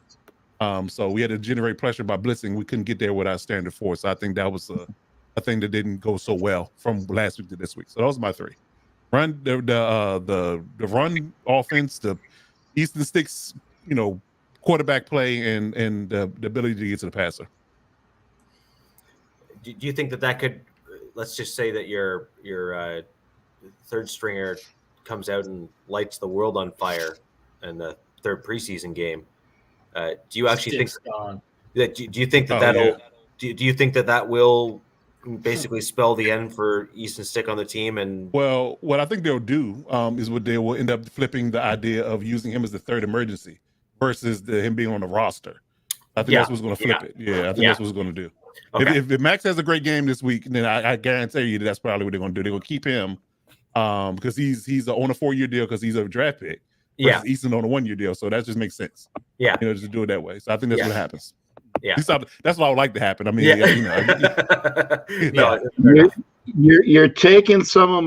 So we had to generate pressure by blitzing. We couldn't get there with our standard force. So I think that was a thing that didn't go so well from last week to this week. So those are my 3. Run the run offense, the Easton Sticks, quarterback play, and the ability to get to the passer. Do you think that could? Let's just say that your third stringer comes out and lights the world on fire in the third preseason game. Do you actually think that? Do you think that do you think that will basically spell the end for Easton Stick on the team? And well, what I think they'll do is they will end up flipping the idea of using him as the third emergency versus him being on the roster. I think that's what's going to flip it. Yeah, I think that's what's going to do. Okay. If Max has a great game this week, then I guarantee you that's probably what they're going to do. They're going to keep him because he's on a 4-year deal because he's a draft pick. Yeah, Easton on a 1-year deal, so that just makes sense. Yeah, just do it that way. So I think that's what happens. Yeah, that's what I would like to happen. I mean, you're taking some of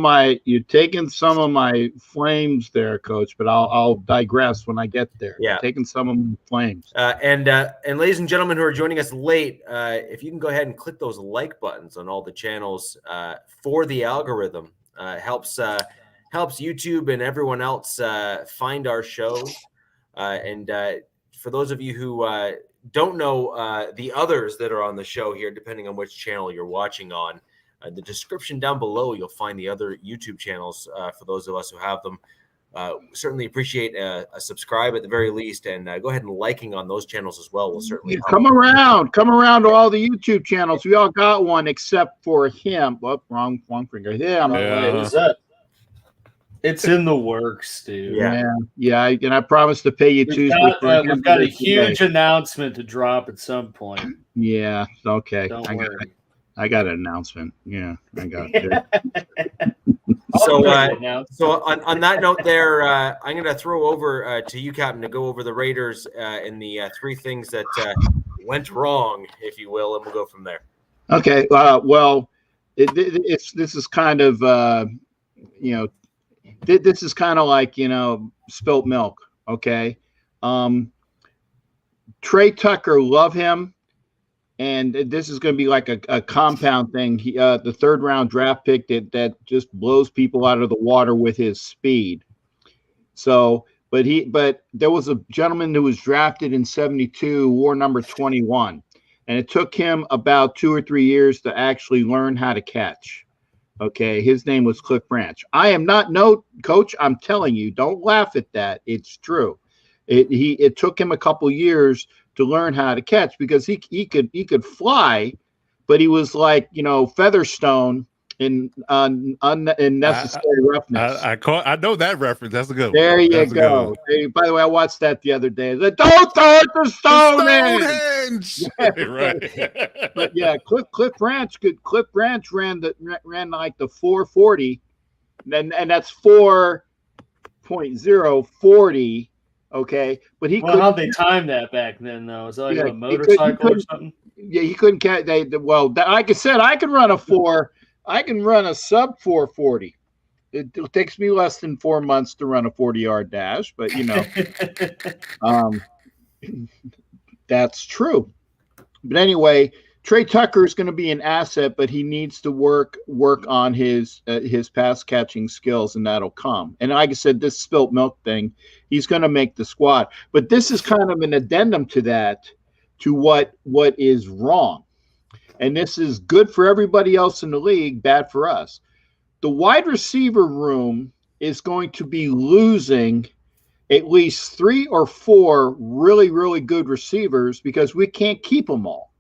my flames there, Coach. But I'll digress when I get there. Yeah, taking some of my flames. And ladies and gentlemen who are joining us late, if you can go ahead and click those like buttons on all the channels for the algorithm, helps YouTube and everyone else find our show. And for those of you who don't know the others that are on the show here, depending on which channel you're watching on, the description down below, you'll find the other YouTube channels for those of us who have them. Certainly appreciate a subscribe at the very least, and go ahead and liking on those channels as well. Will certainly help. Come around to all the YouTube channels. We all got one except for him. Oh, wrong finger. Who's that? It's in the works, dude. Yeah. And I promise to pay you Tuesday. We've got a huge announcement to drop at some point. Yeah. Okay. Don't worry. I got an announcement. Yeah, I got it. So on that note, there, I'm going to throw over to you, Captain, to go over the Raiders and the 3 things that went wrong, if you will, and we'll go from there. Okay. Well, this is kind of this is kind of like spilt milk. Okay. Trey Tucker, love him. And this is going to be like a compound thing. He, the 3rd round draft pick that just blows people out of the water with his speed. So, but there was a gentleman who was drafted in 72, wore number 21, and it took him about 2 or 3 years to actually learn how to catch. Okay, his name was Cliff Branch. I am not coach. I'm telling you, don't laugh at that. It's true. It took him a couple years to learn how to catch because he could fly, but he was like Featherstone in unnecessary roughness. I know that reference. That's a good one. There you go. By the way, I watched that the other day. Don't throw it to Stonehenge. Right. But yeah, Cliff Branch ran like the 440, and that's 4.040. Okay, but how'd they time that back then, though? Is that like a motorcycle or something? Yeah, he couldn't catch. Like I said, I can run a sub 440. It takes me less than 4 months to run a 40-yard dash, but that's true. But anyway, Trey Tucker is going to be an asset, but he needs to work on his pass catching skills, and that'll come. And like I said, this spilt milk thing, he's going to make the squad. But this is kind of an addendum to that, to what is wrong. And this is good for everybody else in the league, bad for us. The wide receiver room is going to be losing at least 3 or 4 really, really good receivers because we can't keep them all.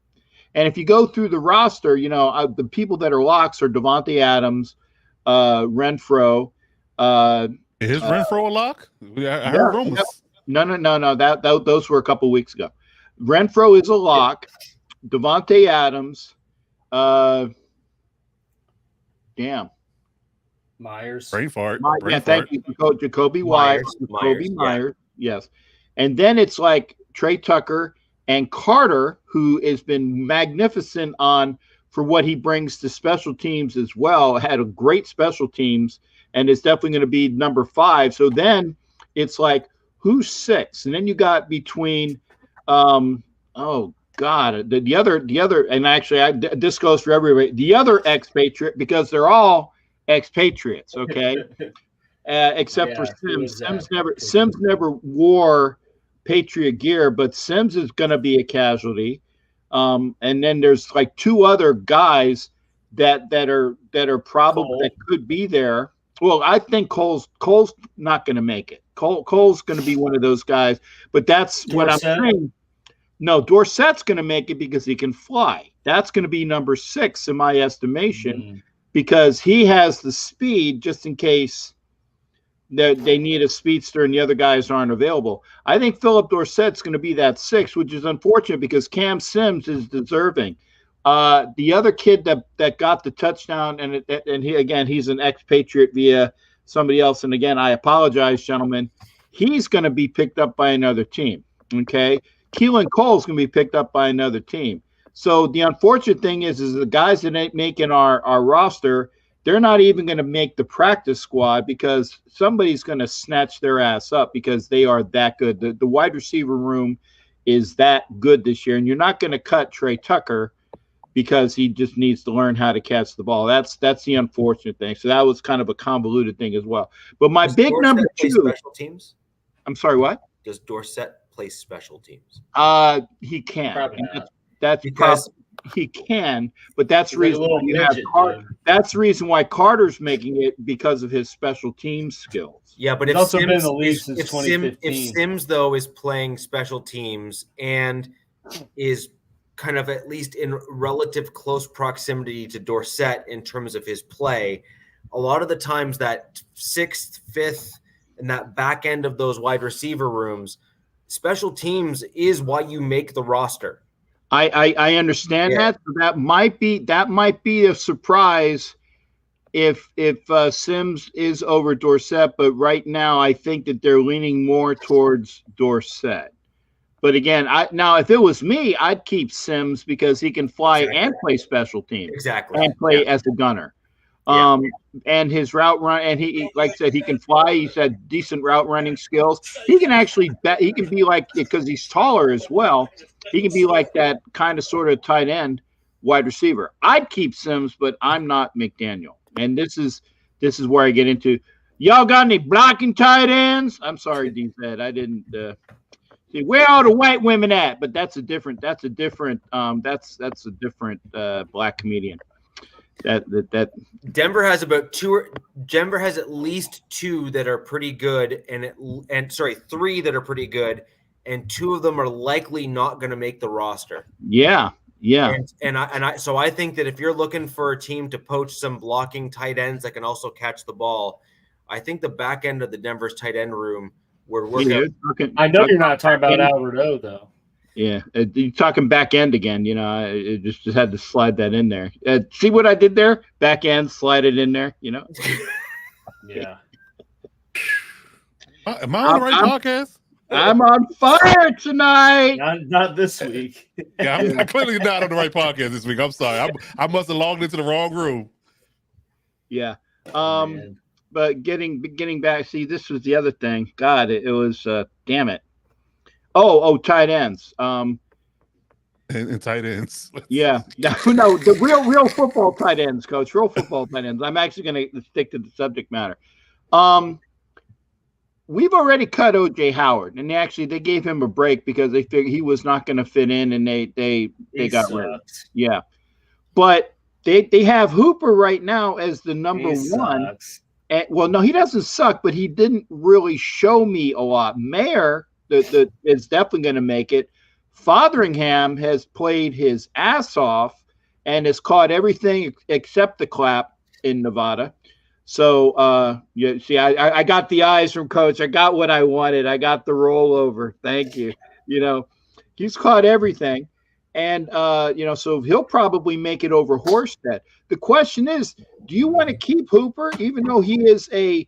And if you go through the roster, the people that are locks are Devontae Adams, Renfro. Is Renfro a lock? I heard rumors. No. Those were a couple weeks ago. Renfro is a lock. Devontae Adams. Myers. Brain fart. Thank you. Jacoby Myers. Yes. And then it's like Trey Tucker and Carter, who has been magnificent for what he brings to special teams as well. Had a great special teams and is definitely going to be number 5. So then it's like, who's 6? And then you got between, the other, and actually this goes for everybody, the other expatriate, because they're all expatriates, okay? Except for Sims. Sims never wore Patriot gear, but Sims is going to be a casualty. And then there's like 2 other guys that are probably that could be there. Well, I think Cole's not going to make it. Cole's going to be one of those guys, but that's Dorsett? What I'm saying. No, Dorsett's going to make it because he can fly. That's going to be number 6 in my estimation because he has the speed just in case they need a speedster and the other guys aren't available. I think Philip Dorsett's going to be that 6, which is unfortunate because Cam Sims is deserving. The other kid that got the touchdown, and he's an expatriate via somebody else. And again, I apologize, gentlemen. He's going to be picked up by another team. Okay, Keelan Cole's going to be picked up by another team. So the unfortunate thing is the guys that ain't making our roster, they're not even going to make the practice squad because somebody's going to snatch their ass up because they are that good. The wide receiver room is that good this year, and you're not going to cut Trey Tucker because he just needs to learn how to catch the ball. That's the unfortunate thing. So that was kind of a convoluted thing as well. But my big number 2 special teams. I'm sorry, what? Does Dorsett play special teams? He can. Probably That's because he can, but that's the reason why you have that's the reason why Carter's making it because of his special team skills. Yeah, but if Sims though is playing special teams and is kind of at least in relative close proximity to Dorsett in terms of his play, a lot of the times that 6th, 5th, and that back end of those wide receiver rooms, special teams is why you make the roster. I understand that. So that might be a surprise if Sims is over Dorsett, but right now I think that they're leaning more towards Dorsett. But again, if it was me, I'd keep Sims because he can fly and play special teams. And play as a gunner. And his route run, and he, like I said, he can fly. He's had decent route running skills. He can actually he can be like, because he's taller as well, he can be like that kind of sort of tight end wide receiver. I'd keep Sims, but I'm not McDaniel. And this is where I get into, y'all got any blocking tight ends? I'm sorry, D-Fed, I didn't see where are the white women at? But that's a different black comedian. That Denver has about 2. Denver has at least 2 that are pretty good, and 3 that are pretty good, and 2 of them are likely not going to make the roster. Yeah. So I think that if you're looking for a team to poach some blocking tight ends that can also catch the ball, I think the back end of the Denver's tight end room we're working. I know you're not talking about Albert O though. Yeah, you're talking back end again. I just had to slide that in there. See what I did there? Back end, slide it in there. Yeah. Am I on the right podcast? I'm on fire tonight. Not this week. Yeah, I'm clearly not on the right podcast this week. I'm sorry. I must have logged into the wrong room. Yeah. But getting back, see, this was the other thing. God, it was damn it. Oh, tight ends. And tight ends. Yeah. No, the real football tight ends, Coach. Real football tight ends. I'm actually going to stick to the subject matter. We've already cut O.J. Howard, and they gave him a break because they figured he was not going to fit in, and they got rid of him. Yeah. But they have Hooper right now as the number 1. Well, no, he doesn't suck, but he didn't really show me a lot. Mayer is definitely going to make it. Fotheringham has played his ass off and has caught everything except the clap in Nevada. So, you see, I got the eyes from Coach. I got what I wanted. I got the rollover. Thank you. He's caught everything. And, so he'll probably make it over Horsted. The question is, do you want to keep Hooper, even though he is a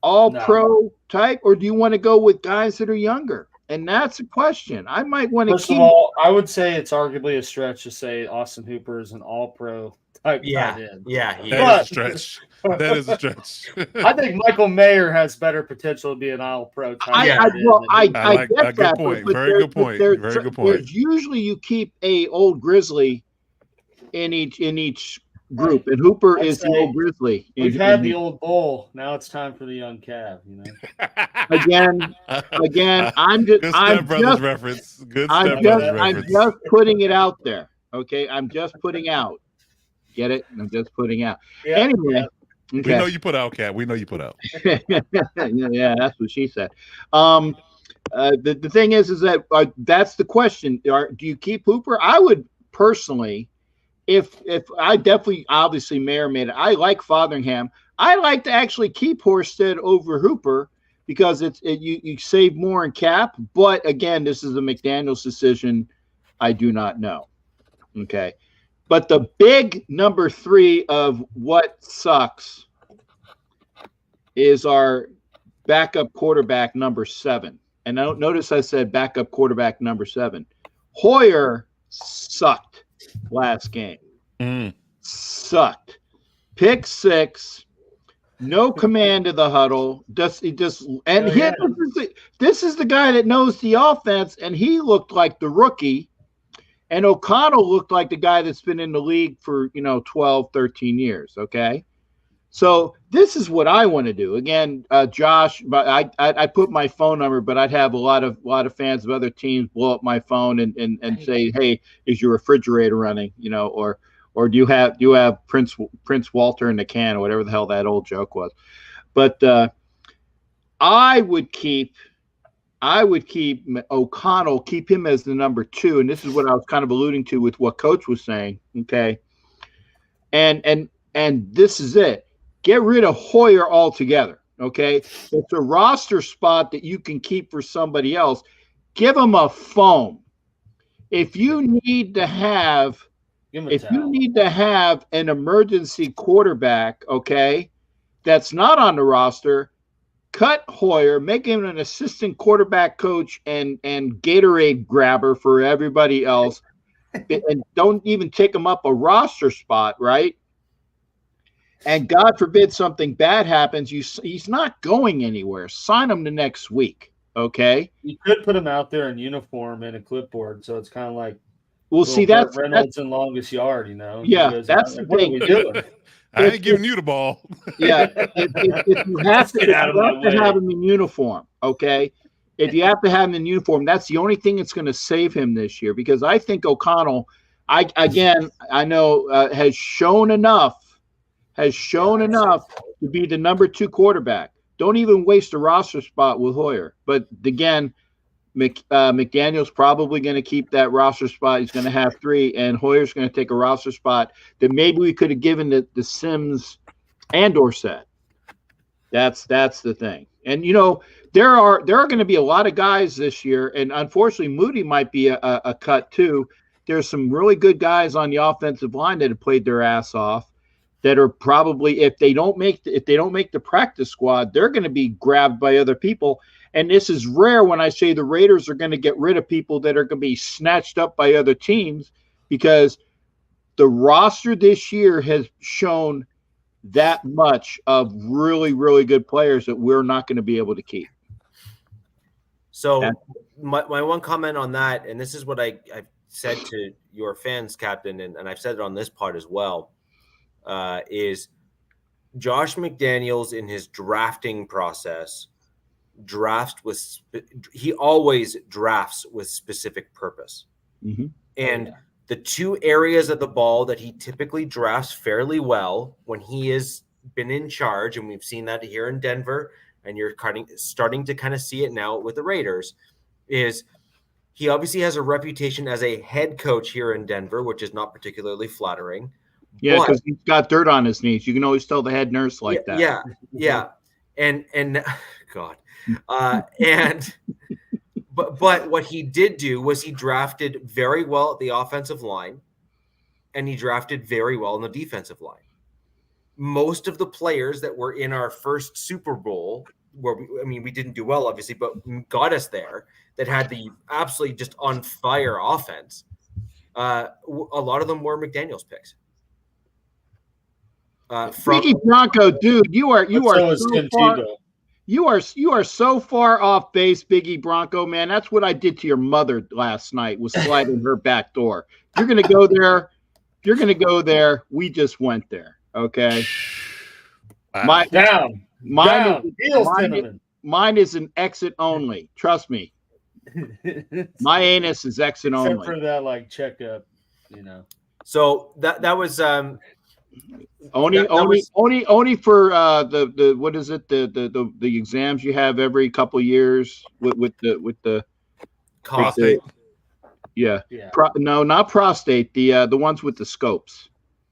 all-pro type, or do you want to go with guys that are younger? And that's a question. I might want to First of all, I would say it's arguably a stretch to say Austin Hooper is an all-pro type tight end. Yeah, that is a stretch. That is a stretch. I think Michael Mayer has better potential to be an all-pro tight end. I get that. Very good point. Very good point. Usually you keep a old Grizzly in each group, and Hooper is the old Grizzly. We've had the old bull. Now it's time for the young Cav. Again, I'm just putting it out there. Okay, I'm just putting out. Get it? I'm just putting out. Yeah, anyway, yeah. Okay. We know you put out, Cat. We know you put out. Yeah, that's what she said. The thing is that that's the question. Do you keep Hooper? I would personally, if I definitely, obviously, Mayer made it. I like Fotheringham. I like to actually keep Horsted over Hooper because you save more in cap. But again, this is a McDaniels decision. I do not know. Okay. But the big number 3 of what sucks is our backup quarterback number 7. And I don't notice I said backup quarterback number 7. Hoyer sucked last game. Sucked. Pick 6. No command of the huddle. This is the guy that knows the offense, and he looked like the rookie. And O'Connell looked like the guy that's been in the league for, 12, 13 years, okay? So this is what I want to do. Again, Josh, I put my phone number, but I'd have a lot of fans of other teams blow up my phone and say, hey, is your refrigerator running, or do you have Prince Walter in the can or whatever the hell that old joke was. But I would keep O'Connell, keep him as the number 2. And this is what I was kind of alluding to with what Coach was saying. Okay. And this is it. Get rid of Hoyer altogether. Okay. It's a roster spot that you can keep for somebody else. Give him a phone. If you need to have an emergency quarterback, okay, that's not on the roster, cut Hoyer, make him an assistant quarterback coach and Gatorade grabber for everybody else, and don't even take him up a roster spot, right? And God forbid something bad happens, he's not going anywhere. Sign him the next week, okay? You could put him out there in uniform and a clipboard, so it's kind of like that's Reynolds in longest yard, Yeah, that's the thing. What are we doing? I ain't giving you the ball. Yeah, if you have to have him in uniform, okay? If you have to have him in uniform, that's the only thing that's going to save him this year. Because I think O'Connell, I know has shown enough to be the number 2 quarterback. Don't even waste a roster spot with Hoyer. But again, McDaniel's probably going to keep that roster spot. He's going to have 3, and Hoyer's going to take a roster spot that maybe we could have given the Sims and Dorsett. That's the thing. And there are going to be a lot of guys this year, and unfortunately Moody might be a cut too. There's some really good guys on the offensive line that have played their ass off that are probably, if they don't make the practice squad, they're going to be grabbed by other people. And this is rare when I say the Raiders are going to get rid of people that are going to be snatched up by other teams, because the roster this year has shown that much of really, really good players that we're not going to be able to keep. So my one comment on that, and this is what I've said to your fans, Captain, and I've said it on this part as well, is Josh McDaniels in his drafting process he always drafts with specific purpose. Mm-hmm. And the 2 areas of the ball that he typically drafts fairly well when he is been in charge, and we've seen that here in Denver, and you're starting to kind of see it now with the Raiders, is he obviously has a reputation as a head coach here in Denver, which is not particularly flattering. Yeah, because he's got dirt on his knees. You can always tell the head nurse like that. Yeah. And God. But what he did do was he drafted very well at the offensive line, and he drafted very well in the defensive line. Most of the players that were in our first Super Bowl, where we didn't do well, obviously, but got us there, that had the absolutely just on fire offense. A lot of them were McDaniel's picks. Biggie Bronco, dude, you are so far off base, Biggie Bronco, man. That's what I did to your mother last night, was sliding her back door. You're gonna go there. You're gonna go there. We just went there. Okay. Mine is an exit only. Trust me. My anus is exit only. Except for that, like, checkup, So that was only for the what is it, the exams you have every couple years with the prostate. No, not prostate. The ones with the scopes.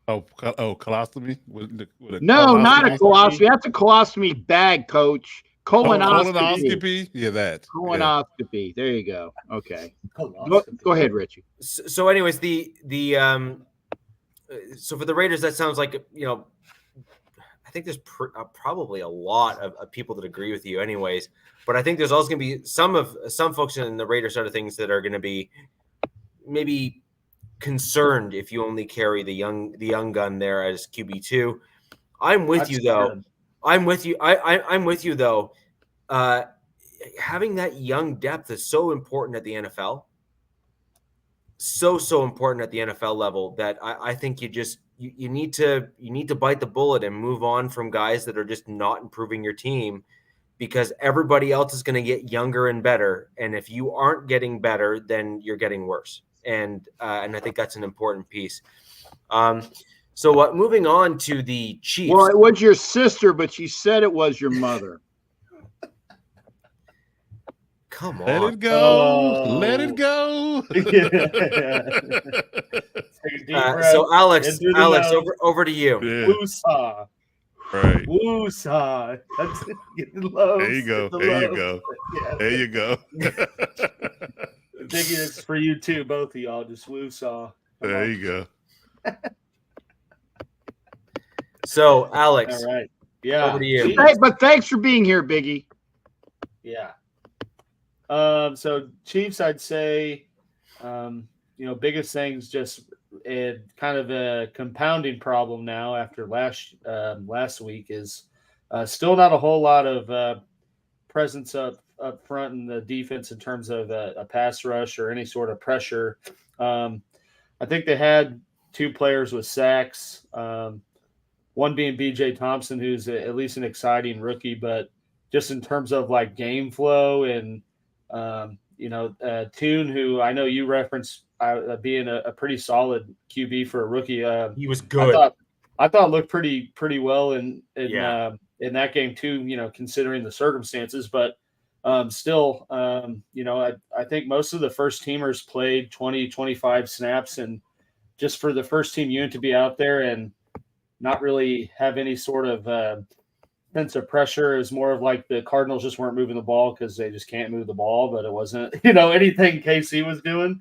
Colostomy? No, not a colostomy. That's a colostomy bag, coach. Colonoscopy? Yeah, that. Colonoscopy. Yeah. There you go. Okay. Go ahead, Richie. So anyways, so for the Raiders, that sounds like, I think there's probably a lot of people that agree with you anyways, but I think there's also going to be some folks in the Raiders side of things that are going to be maybe concerned if you only carry the young gun there as QB2. I'm with you though. I'm with you. I'm with you though. Having that young depth is so important at the NFL. So important at the NFL level that I think you need to bite the bullet and move on from guys that are just not improving your team, because everybody else is going to get younger and better. And if you aren't getting better, then you're getting worse. And I think that's an important piece. So moving on to the Chiefs. Well, it was your sister, but she said it was your mother. Come on. Let it go. Let it go. So Alex, over to you. Yeah. Woosah. Right. Woosah. That's low. There you go. There you go. Yeah. There you go. I think it's for you too, both of y'all. Just woosah. There you go. So Alex, all right. Yeah. Over to you. Hey, but thanks for being here, Biggie. Yeah. So Chiefs, I'd say, biggest things just kind of a compounding problem now after last week is still not a whole lot of presence up front in the defense in terms of a pass rush or any sort of pressure. I think they had 2 players with sacks, one being BJ Thompson, who's at least an exciting rookie, but just in terms of like game flow and Tune, who I know you referenced being a pretty solid QB for a rookie. He was good. I thought looked pretty well in that game too, considering the circumstances, but still, I think most of the first teamers played 20, 25 snaps, and just for the first team unit to be out there and not really have any sort of sense of pressure is more of like the Cardinals just weren't moving the ball because they just can't move the ball, but it wasn't, anything KC was doing.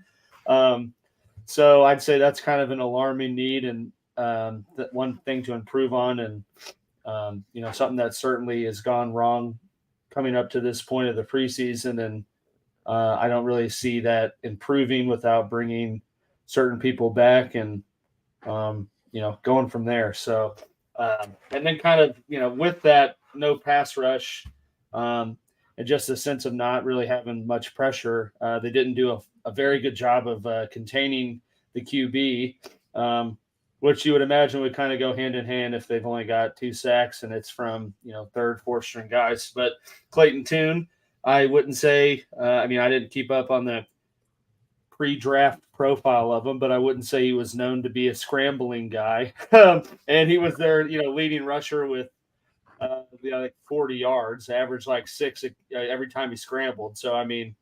So I'd say that's kind of an alarming need and that one thing to improve on, and something that certainly has gone wrong coming up to this point of the preseason. And I don't really see that improving without bringing certain people back and, going from there. So, and then kind of, with that, no pass rush and just a sense of not really having much pressure. They didn't do a very good job of containing the QB, which you would imagine would kind of go hand in hand if they've only got 2 sacks and it's from, 3rd, 4th string guys. But Clayton Tune, I wouldn't say, I didn't keep up on the pre-draft profile of him, but I wouldn't say he was known to be a scrambling guy. And he was their, leading rusher with like 40 yards, averaged like 6 every time he scrambled. So, I mean,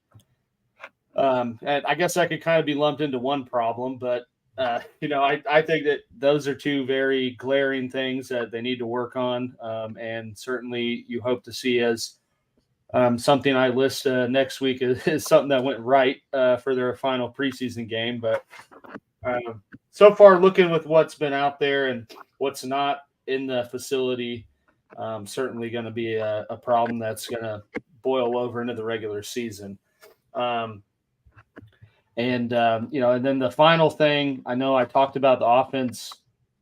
and I guess that could kind of be lumped into one problem, but I think that those are two very glaring things that they need to work on. And certainly you hope to see as something I list next week is something that went right for their final preseason game. But so far, looking with what's been out there and what's not in the facility, certainly going to be a problem that's going to boil over into the regular season. And then the final thing, I know I talked about the offense,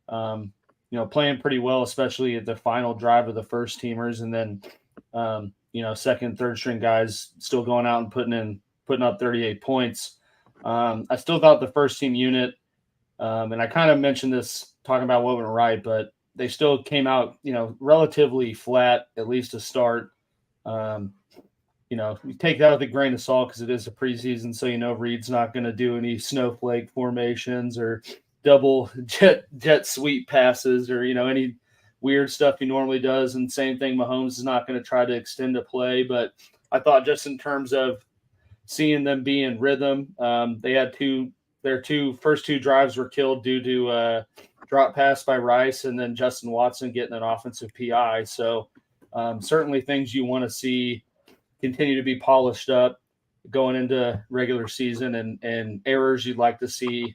playing pretty well, especially at the final drive of the first teamers. And then, second, third string guys still going out and putting up 38 points. I still thought the first team unit, and I kind of mentioned this talking about what went right, but they still came out, relatively flat, at least to start. You take that with a grain of salt because it is a preseason, so Reed's not going to do any snowflake formations or double jet sweep passes or any weird stuff he normally does. And same thing, Mahomes is not going to try to extend a play. But I thought just in terms of seeing them be in rhythm, they had their first two drives were killed due to a drop pass by Rice and then Justin Watson getting an offensive PI. So certainly things you want to see continue to be polished up going into regular season, and errors you'd like to see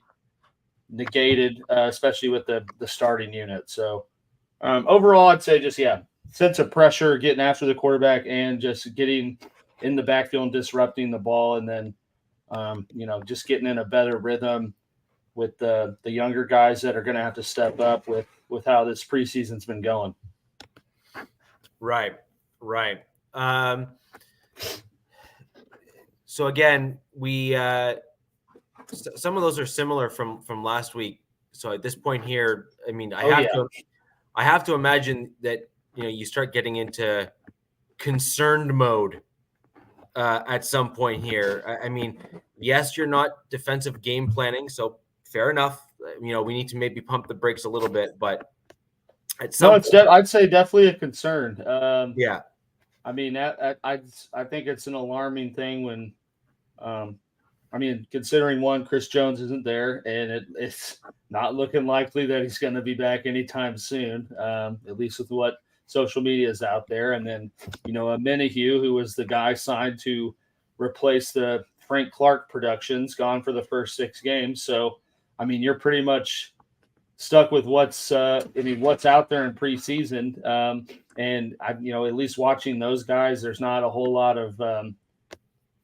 negated, especially with the starting unit. So overall, I'd say just, sense of pressure, getting after the quarterback and just getting in the backfield and disrupting the ball. And then, just getting in a better rhythm with the younger guys that are going to have to step up with how this preseason's been going. Right. So again, we some of those are similar from last week. So at this point here, I mean, I have to imagine that you start getting into concerned mode at some point here. I mean, yes, you're not defensive game planning, so fair enough. We need to maybe pump the brakes a little bit, but at some point, I'd say definitely a concern. Yeah. I mean, I think it's an alarming thing when, considering one, Chris Jones isn't there, and it's not looking likely that he's going to be back anytime soon, at least with what social media is out there. And then, a Menahue, who was the guy signed to replace the Frank Clark productions, gone for the first 6 games. So, I mean, you're pretty much stuck with what's out there in preseason. And at least watching those guys, there's not a whole lot of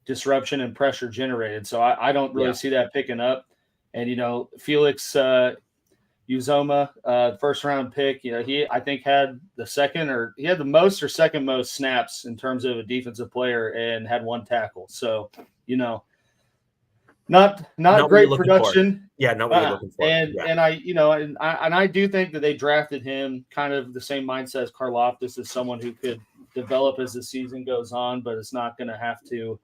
disruption and pressure generated. So I don't really see that picking up. And, Felix Uzoma, first round pick, he, I think, had the most or second most snaps in terms of a defensive player and had 1 tackle. So, not great production. Yeah, not what you're looking for. And I do think that they drafted him kind of the same mindset as Karlaftis, as someone who could develop as the season goes on, but it's not going to have to,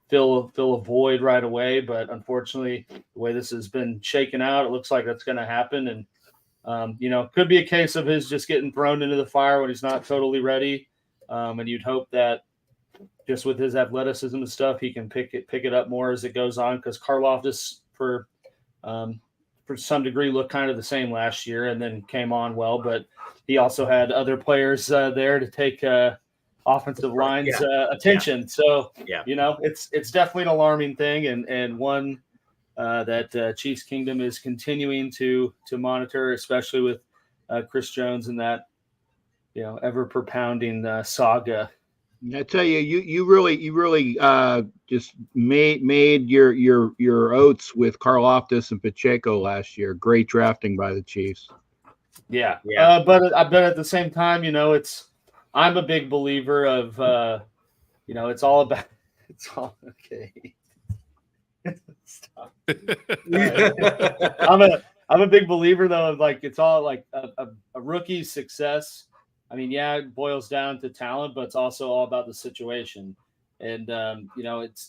fill a void right away. But unfortunately, the way this has been shaken out, it looks like that's going to happen. And could be a case of his just getting thrown into the fire when he's not totally ready. And you'd hope that, just with his athleticism and stuff, he can pick it up more as it goes on. Because Karlaftis, for some degree, looked kind of the same last year and then came on well. But he also had other players there to take offensive line's attention. Yeah. So, it's definitely an alarming thing and one that Chiefs Kingdom is continuing to monitor, especially with Chris Jones and that, ever propounding saga. I tell you, you really just made your oats with Karlaftis and Pacheco last year. Great drafting by the Chiefs. Yeah. But at the same time, I'm a big believer of it's all okay. Stop. I'm a big believer though of it's all a rookie's success. I mean, it boils down to talent, but it's also all about the situation. And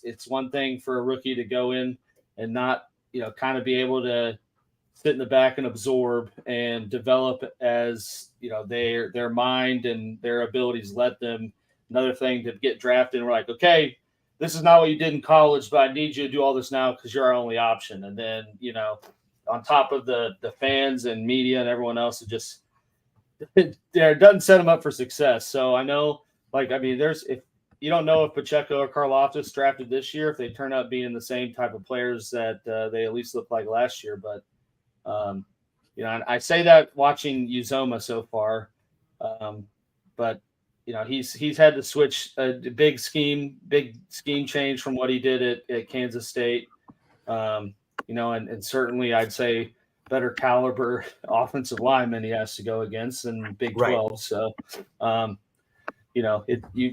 it's one thing for a rookie to go in and not kind of be able to sit in the back and absorb and develop as their mind and their abilities let them. Another thing to get drafted and we're like, okay, this is not what you did in college, but I need you to do all this now because you're our only option. And then on top of the fans and media and everyone else, it just doesn't set them up for success. So I know, if you don't know if Pacheco or Karlaftis drafted this year, if they turn out being the same type of players that they at least looked like last year. But I say that watching Uzoma so far, but he's had to switch a big scheme change from what he did at Kansas State, and certainly I'd say better caliber offensive lineman he has to go against in Big 12. Right. So,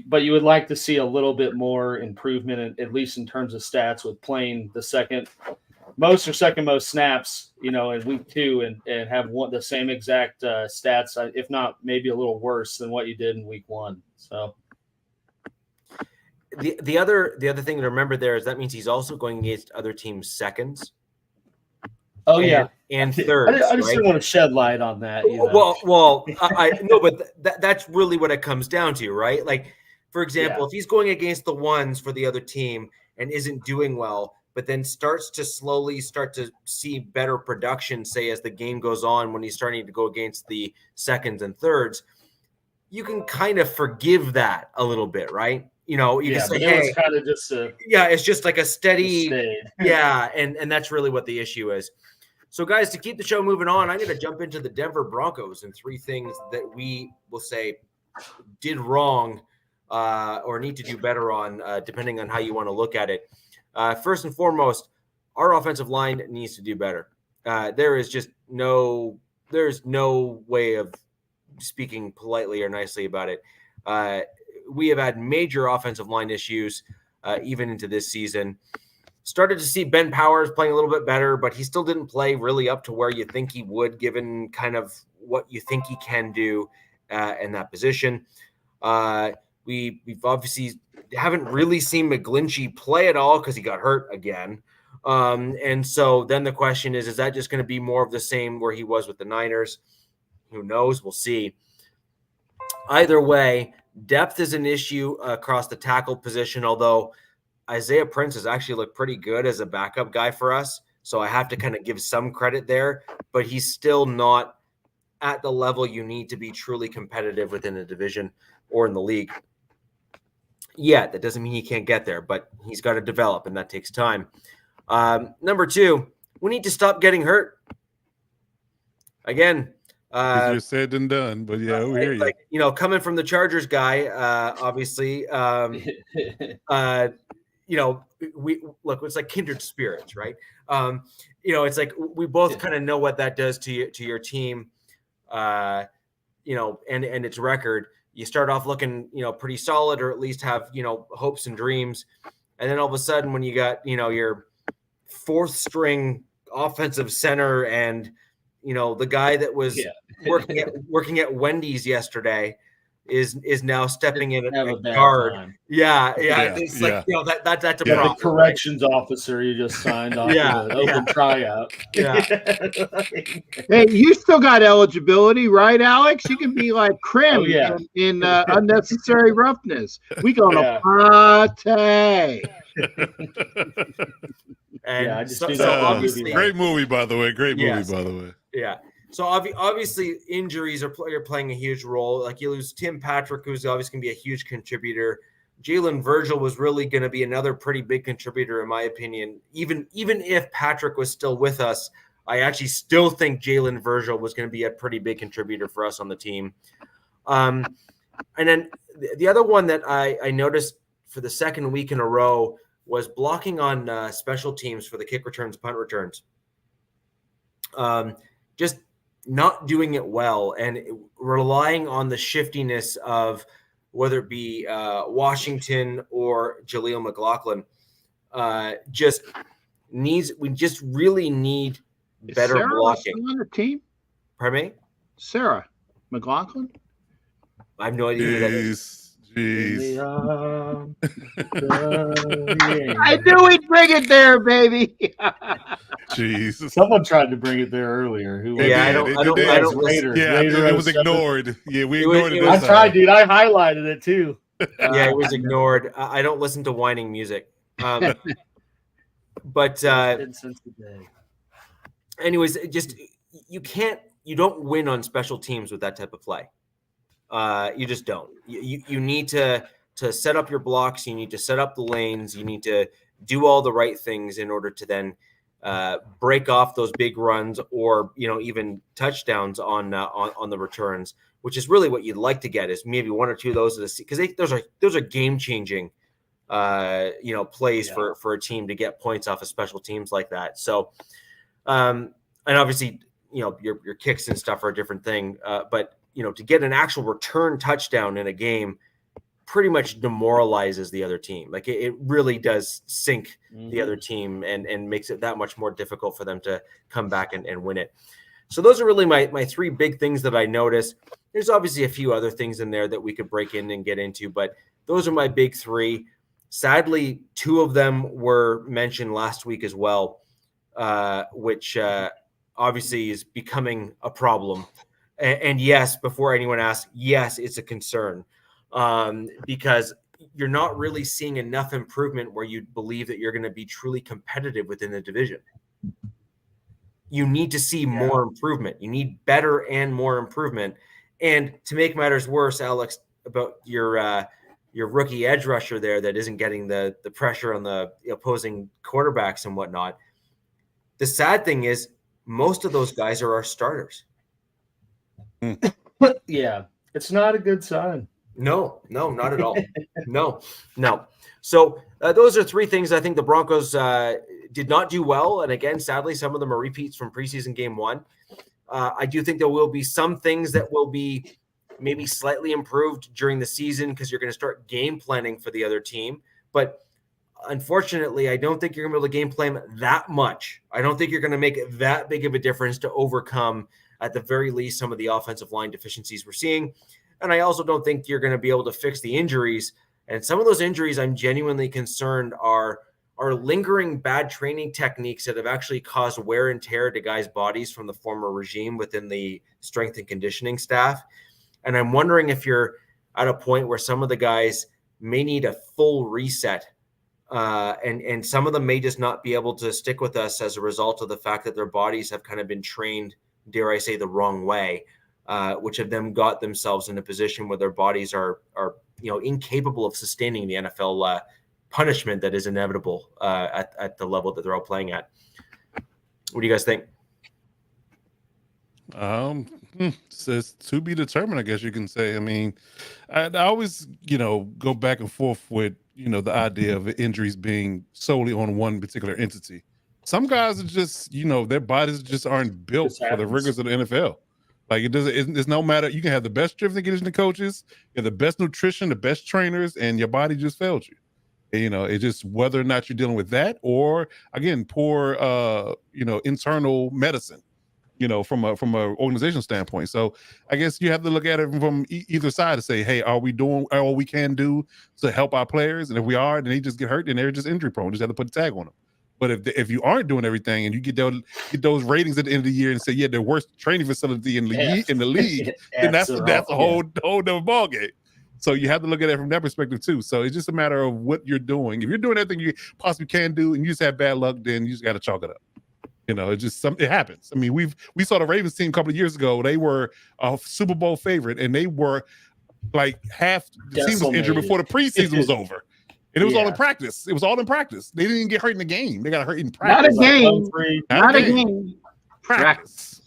but you would like to see a little bit more improvement, at least in terms of stats, with playing the second most snaps, in week 2 and have the same exact stats, if not maybe a little worse than what you did in week 1. So the other thing to remember there is that means he's also going against other teams' seconds. Oh yeah, and thirds. I just didn't want to shed light on that. Well, I no, but that's really what it comes down to, right? Like, for example, if he's going against the ones for the other team and isn't doing well, but then starts to slowly start to see better production, say, as the game goes on, when he's starting to go against the seconds and thirds, you can kind of forgive that a little bit, right? You can say, hey, it's kind of just it's just like a steady, and that's really what the issue is. So, guys, to keep the show moving on, I'm going to jump into the Denver Broncos and 3 things that we will say did wrong or need to do better on, depending on how you want to look at it. First and foremost, our offensive line needs to do better. There's no way of speaking politely or nicely about it. We have had major offensive line issues even into this season. Started to see Ben Powers playing a little bit better, but he still didn't play really up to where you think he would, given kind of what you think he can do in that position. We've obviously haven't really seen McGlinchey play at all because he got hurt again. And so then the question is that just going to be more of the same where he was with the Niners? Who knows? We'll see. Either way, depth is an issue across the tackle position, although Isaiah Prince has actually looked pretty good as a backup guy for us. So I have to kind of give some credit there, but he's still not at the level you need to be truly competitive within the division or in the league. Yeah, that doesn't mean he can't get there, but he's got to develop, and that takes time. Number 2, we need to stop getting hurt. Again, easier said than done, but yeah, we hear you. Like, coming from the Chargers guy, obviously, we look, it's like kindred spirits, right? It's like we both kind of know what that does to your team, and its record. You start off looking, pretty solid, or at least have, hopes and dreams. And then all of a sudden when you got, your 4th string offensive center and, the guy that was working at Wendy's yesterday is now stepping in at guard. Time. Yeah. It's like, that's a problem. The corrections officer you just signed off an open tryout. Yeah. Hey, you still got eligibility, right, Alex? You can be like Krim in Unnecessary Roughness. We gonna party. And so obviously, great movie, by the way. Great movie, by the way. Yeah. So obviously injuries are playing a huge role. Like, you lose Tim Patrick, who's obviously going to be a huge contributor. Jalen Virgil was really going to be another pretty big contributor, in my opinion. Even if Patrick was still with us, I actually still think Jalen Virgil was going to be a pretty big contributor for us on the team. And then the other one that I noticed for the second week in a row was blocking on special teams for the kick returns, punt returns. Just not doing it well and relying on the shiftiness of whether it be Washington or Jaleel McLaughlin. We just really need better Sarah blocking. On the team? Pardon me? Sarah McLaughlin? I have no idea who that is. Jeez. I knew he'd bring it there, baby. Jeez. Someone tried to bring it there earlier. Who was Yeah, it? I don't Raiders. Yeah, Raider it was 07. ignored. Yeah, we It was- ignored it. it was- I tried, dude. I highlighted it too. Yeah, it was ignored. I don't listen to whining music. But Since the day. anyways, just you don't win on special teams with that type of play. You just don't. You need to set up your blocks. You need to set up the lanes. You need to do all the right things in order to then break off those big runs or even touchdowns on the returns, which is really what you'd like to get, is maybe one or two of those because those are game changing plays for a team to get points off of special teams like that. So and obviously your kicks and stuff are a different thing, but to get an actual return touchdown in a game pretty much demoralizes the other team. Like it really does sink the other team and makes it that much more difficult for them to come back and win it. So those are really my three big things that I noticed. There's obviously a few other things in there that we could break in and get into, but those are my big three. Sadly, two of them were mentioned last week as well, which obviously is becoming a problem. And yes, before anyone asks, yes, it's a concern, because you're not really seeing enough improvement where you believe that you're going to be truly competitive within the division. You need to see more improvement. You need better and more improvement. And to make matters worse, Alex, about your rookie edge rusher there that isn't getting the pressure on the opposing quarterbacks and whatnot. The sad thing is most of those guys are our starters. Yeah, it's not a good sign. No, not at all. No. So those are three things I think the Broncos did not do well. And again, sadly, some of them are repeats from preseason game one. I do think there will be some things that will be maybe slightly improved during the season because you're going to start game planning for the other team. But unfortunately, I don't think you're going to be able to game plan that much. I don't think you're going to make that big of a difference to overcome, at the very least, some of the offensive line deficiencies we're seeing. And I also don't think you're going to be able to fix the injuries. And some of those injuries I'm genuinely concerned are lingering bad training techniques that have actually caused wear and tear to guys' bodies from the former regime within the strength and conditioning staff. And I'm wondering if you're at a point where some of the guys may need a full reset. And some of them may just not be able to stick with us as a result of the fact that their bodies have kind of been trained, dare I say, the wrong way, which have them got themselves in a position where their bodies are incapable of sustaining the NFL punishment that is inevitable at the level that they're all playing at. What do you guys think? Says to be determined, I guess you can say. I mean, I always, go back and forth with, the idea of injuries being solely on one particular entity. Some guys are just, their bodies just aren't built for the rigors of the NFL. Like it's no matter, you can have the best strength and conditioning coaches, you have the best nutrition, the best trainers, and your body just failed you. It's just whether or not you're dealing with that or, again, poor, internal medicine, from a organizational standpoint. So I guess you have to look at it from either side to say, hey, are we doing all we can do to help our players? And if we are, then they just get hurt and they're just injury prone. Just have to put a tag on them. But if you aren't doing everything and you get those ratings at the end of the year and say, yeah, the worst training facility in the league, then that's a whole different ballgame. So you have to look at it from that perspective too. So it's just a matter of what you're doing. If you're doing everything you possibly can do and you just have bad luck, then you just got to chalk it up. It happens. I mean, we saw the Ravens team a couple of years ago. They were a Super Bowl favorite, and they were like half the team was injured before the preseason was over. And it was all in practice. It was all in practice. They didn't get hurt in the game. They got hurt in practice. Not a game. Practice.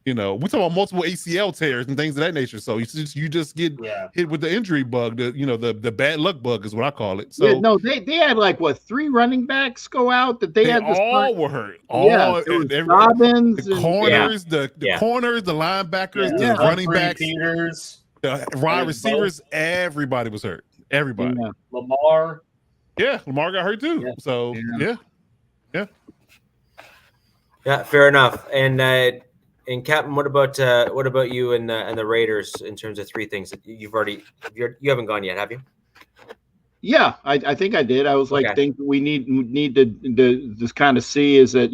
We talk about multiple ACL tears and things of that nature. So you just get hit with the injury bug. The bad luck bug is what I call it. So they had 3 running backs go out that they had all were hurt. Robbins, the corners, the corners, the linebackers, the running backs, the wide receivers. Everybody was hurt. Everybody. Yeah. Lamar got hurt too. Yeah. So Yeah, fair enough. And And Captain, what about you and the Raiders in terms of three things that you haven't gone yet, have you? Yeah, I think I did. I was like, Okay. think we need to just kind of see is that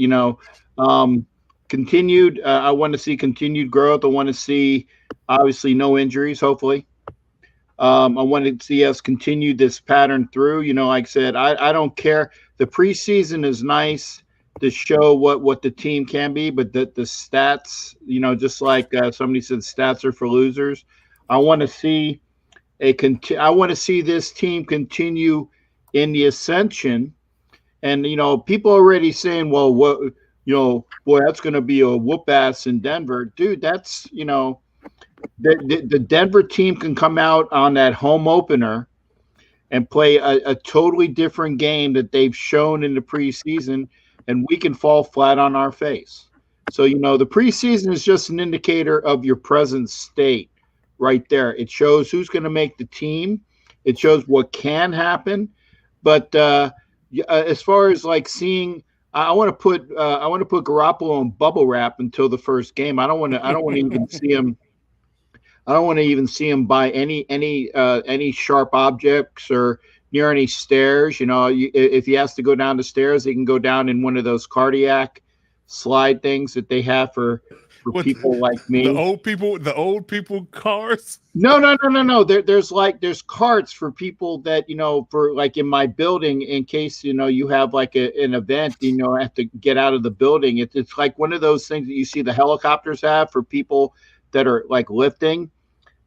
continued. I want to see continued growth. I want to see obviously no injuries. Hopefully, I want to see us continue this pattern through. Like I said, I don't care. The preseason is nice to show what the team can be, but the stats, just like somebody said, stats are for losers. I want to see I want to see this team continue in the ascension, and people already saying, well, what boy, that's going to be a whoop ass in Denver, dude. That's the Denver team can come out on that home opener and play a totally different game that they've shown in the preseason, and we can fall flat on our face. So the preseason is just an indicator of your present state. Right there, it shows who's going to make the team. It shows what can happen, but as far as like seeing, I want to put Garoppolo in bubble wrap until the first game. I don't want to even see him. I don't want to even see him by any sharp objects or near any stairs. If he has to go down the stairs, he can go down in one of those cardiac slide things that they have for people like me. The old people cars. No. There's carts for people that for like in my building in case you have like an event, have to get out of the building. It's like one of those things that you see the helicopters have for people that are like lifting.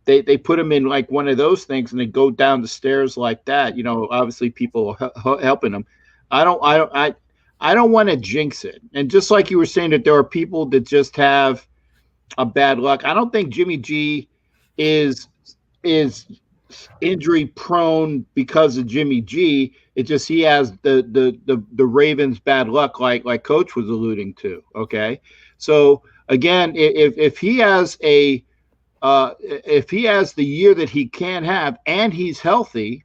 They put them in like one of those things and they go down the stairs like that. Obviously people helping them. I don't want to jinx it. And just like you were saying that there are people that just have a bad luck. I don't think Jimmy G is injury prone because of Jimmy G. It's just he has the Ravens bad luck, like Coach was alluding to. Okay, so again, if he has the year that he can have and he's healthy,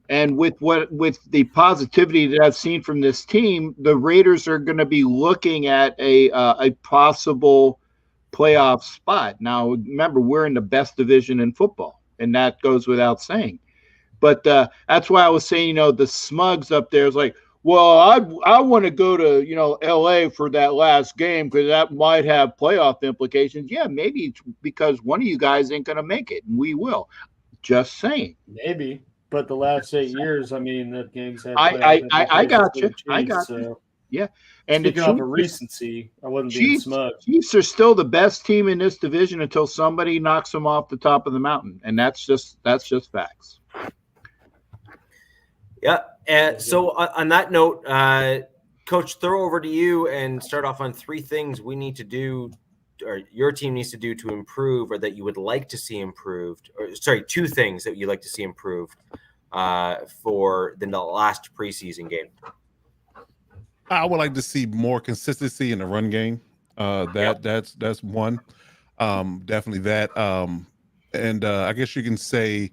and with the positivity that I've seen from this team, the Raiders are going to be looking at a possible playoff spot. Now, remember, we're in the best division in football, and that goes without saying. But that's why I was saying, the smugs up there is like, well, I want to go to, LA for that last game because that might have playoff implications. Yeah, maybe it's because one of you guys ain't going to make it, and we will. Just saying. Maybe. But the last 8 years, I mean, the games had. I got you. So. Yeah, and speaking of a recency, I wasn't being smug. Chiefs are still the best team in this division until somebody knocks them off the top of the mountain, and that's just facts. Yeah, and so on that note, Coach, throw over to you and start off on three things we need to do, or your team needs to do to improve, or that you would like to see improved. Or sorry, two things that you'd like to see improved for the last preseason game. I would like to see more consistency in the run game. That's one. Definitely that. And I guess you can say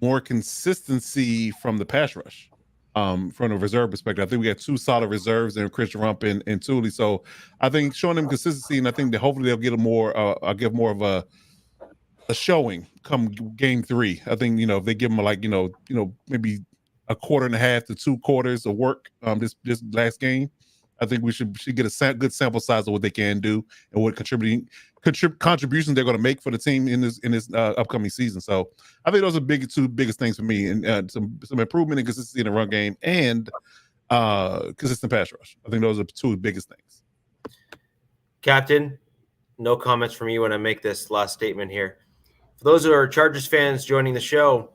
more consistency from the pass rush. From a reserve perspective, I think we got two solid reserves in Christian Rump and Thule. So I think showing them consistency, and I think that hopefully they'll get I'll give more of a showing come game 3. I think if they give them maybe a quarter and a half to 2 quarters of work this last game, I think we should get a good sample size of what they can do and what contributions they're going to make for the team in this upcoming season. So I think those are two biggest things for me, and some improvement in consistency in the run game and consistent pass rush. I think those are the two biggest things. Captain, no comments from you when I make this last statement here. For those who are Chargers fans joining the show,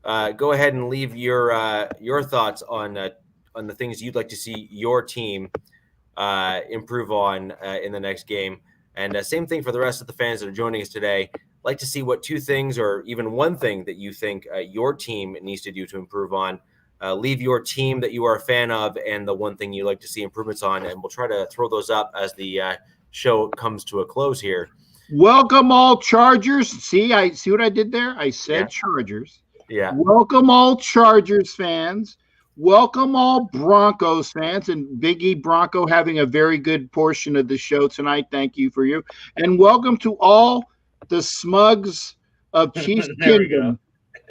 go ahead and leave your thoughts on the things you'd like to see your team improve on in the next game. And same thing for the rest of the fans that are joining us today. Like to see what 2 things or even one thing that you think your team needs to do to improve on. Leave your team that you are a fan of and the one thing you like to see improvements on, and we'll try to throw those up as the show comes to a close here. Welcome all Chargers. See what I did there? I said Chargers. Yeah. Welcome all Chargers fans. welcome all Broncos fans, and Big E Bronco having a very good portion of the show tonight. Thank you for you. And welcome to all the smugs of Chiefs Kingdom.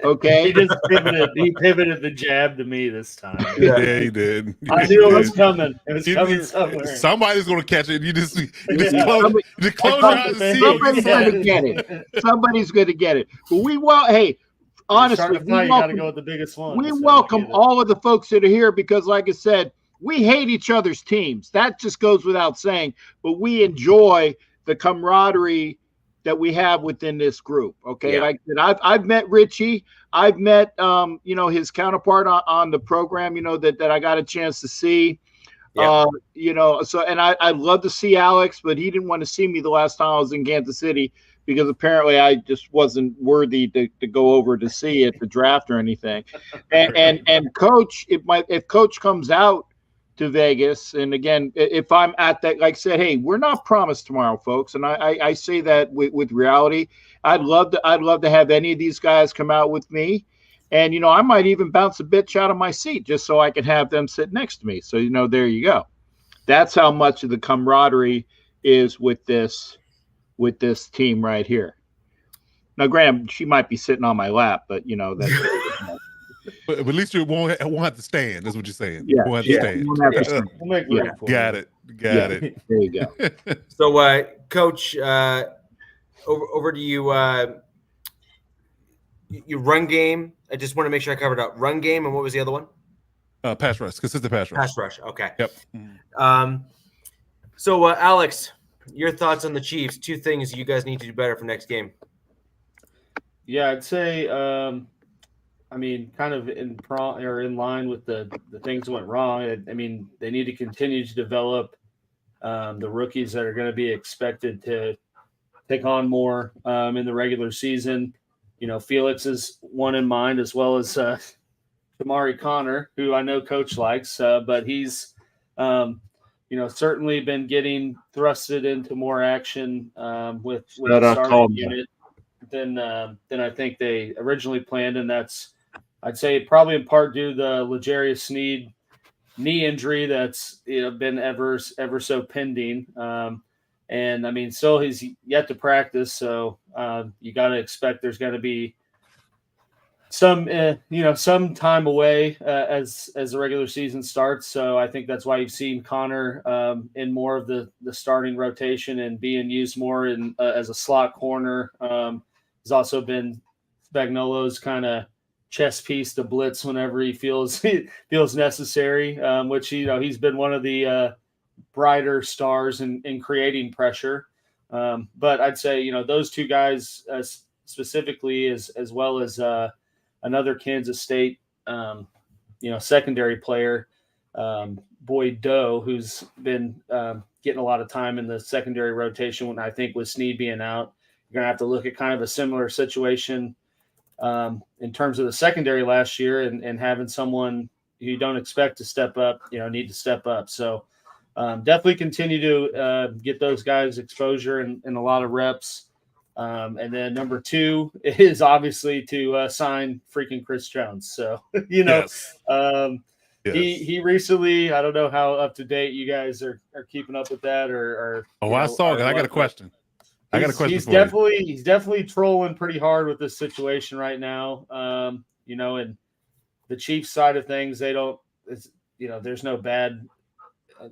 Okay. He just pivoted. He pivoted the jab to me this time. Yeah, he did. I knew it was coming. It was coming somewhere. Somebody's going to catch it. You just close your eyes and see Somebody's going to get it. Somebody's going to get it. But honestly, you got to go with the biggest one. We welcome all of the folks that are here because, like I said, we hate each other's teams. That just goes without saying. But we enjoy the camaraderie that we have within this group. Okay, yeah. Like I said, I've met Richie. I've met his counterpart on the program. That I got a chance to see. Yeah. So and I'd love to see Alex, but he didn't want to see me the last time I was in Kansas City because apparently I just wasn't worthy to go over to see at the draft or anything. And Coach, if Coach comes out to Vegas, and again, if I'm at that, like I said, hey, we're not promised tomorrow, folks, and I say that with reality. I'd love to have any of these guys come out with me. And, I might even bounce a bitch out of my seat just so I can have them sit next to me. So, there you go. That's how much of the camaraderie is with this team right here. Now, Graham, she might be sitting on my lap, but, that's but at least you won't have to stand. That's what you're saying. Yeah, won't have to stand. We'll make room for Got it. There you go. So, Coach, over to you. Your run game. I just want to make sure I covered up run game, and what was the other one? Pass rush, consistent pass rush. Pass rush. Okay. Yep. So, Alex, your thoughts on the Chiefs? 2 things you guys need to do better for next game. Yeah, I'd say, kind of in line with the things that went wrong. They need to continue to develop the rookies that are going to be expected to take on more in the regular season. Felix is one in mind, as well as Tamari Connor, who I know Coach likes, but he's, certainly been getting thrusted into more action with the starting unit than I think they originally planned, and that's, I'd say, probably in part due to the L'Jarius Sneed knee injury that's been ever so pending. And still he's yet to practice, so you got to expect there's going to be some time away as the regular season starts. So I think that's why you've seen Connor in more of the starting rotation and being used more in as a slot corner. He's also been Spagnuolo's kind of chess piece to blitz whenever he feels necessary, which he's been one of the brighter stars in creating pressure. But I'd say, those 2 guys specifically, as well as another Kansas State, secondary player, Boyd Doe, who's been getting a lot of time in the secondary rotation when I think with Sneed being out. You're going to have to look at kind of a similar situation in terms of the secondary last year and having someone who you don't expect to step up, need to step up. So definitely continue to get those guys exposure and a lot of reps. And then number 2 is obviously to sign freaking Chris Jones. So, Yes. He recently, I don't know how up to date you guys are keeping up with that or I saw it. I got a question. He's definitely trolling pretty hard with this situation right now. And the Chiefs side of things, there's no bad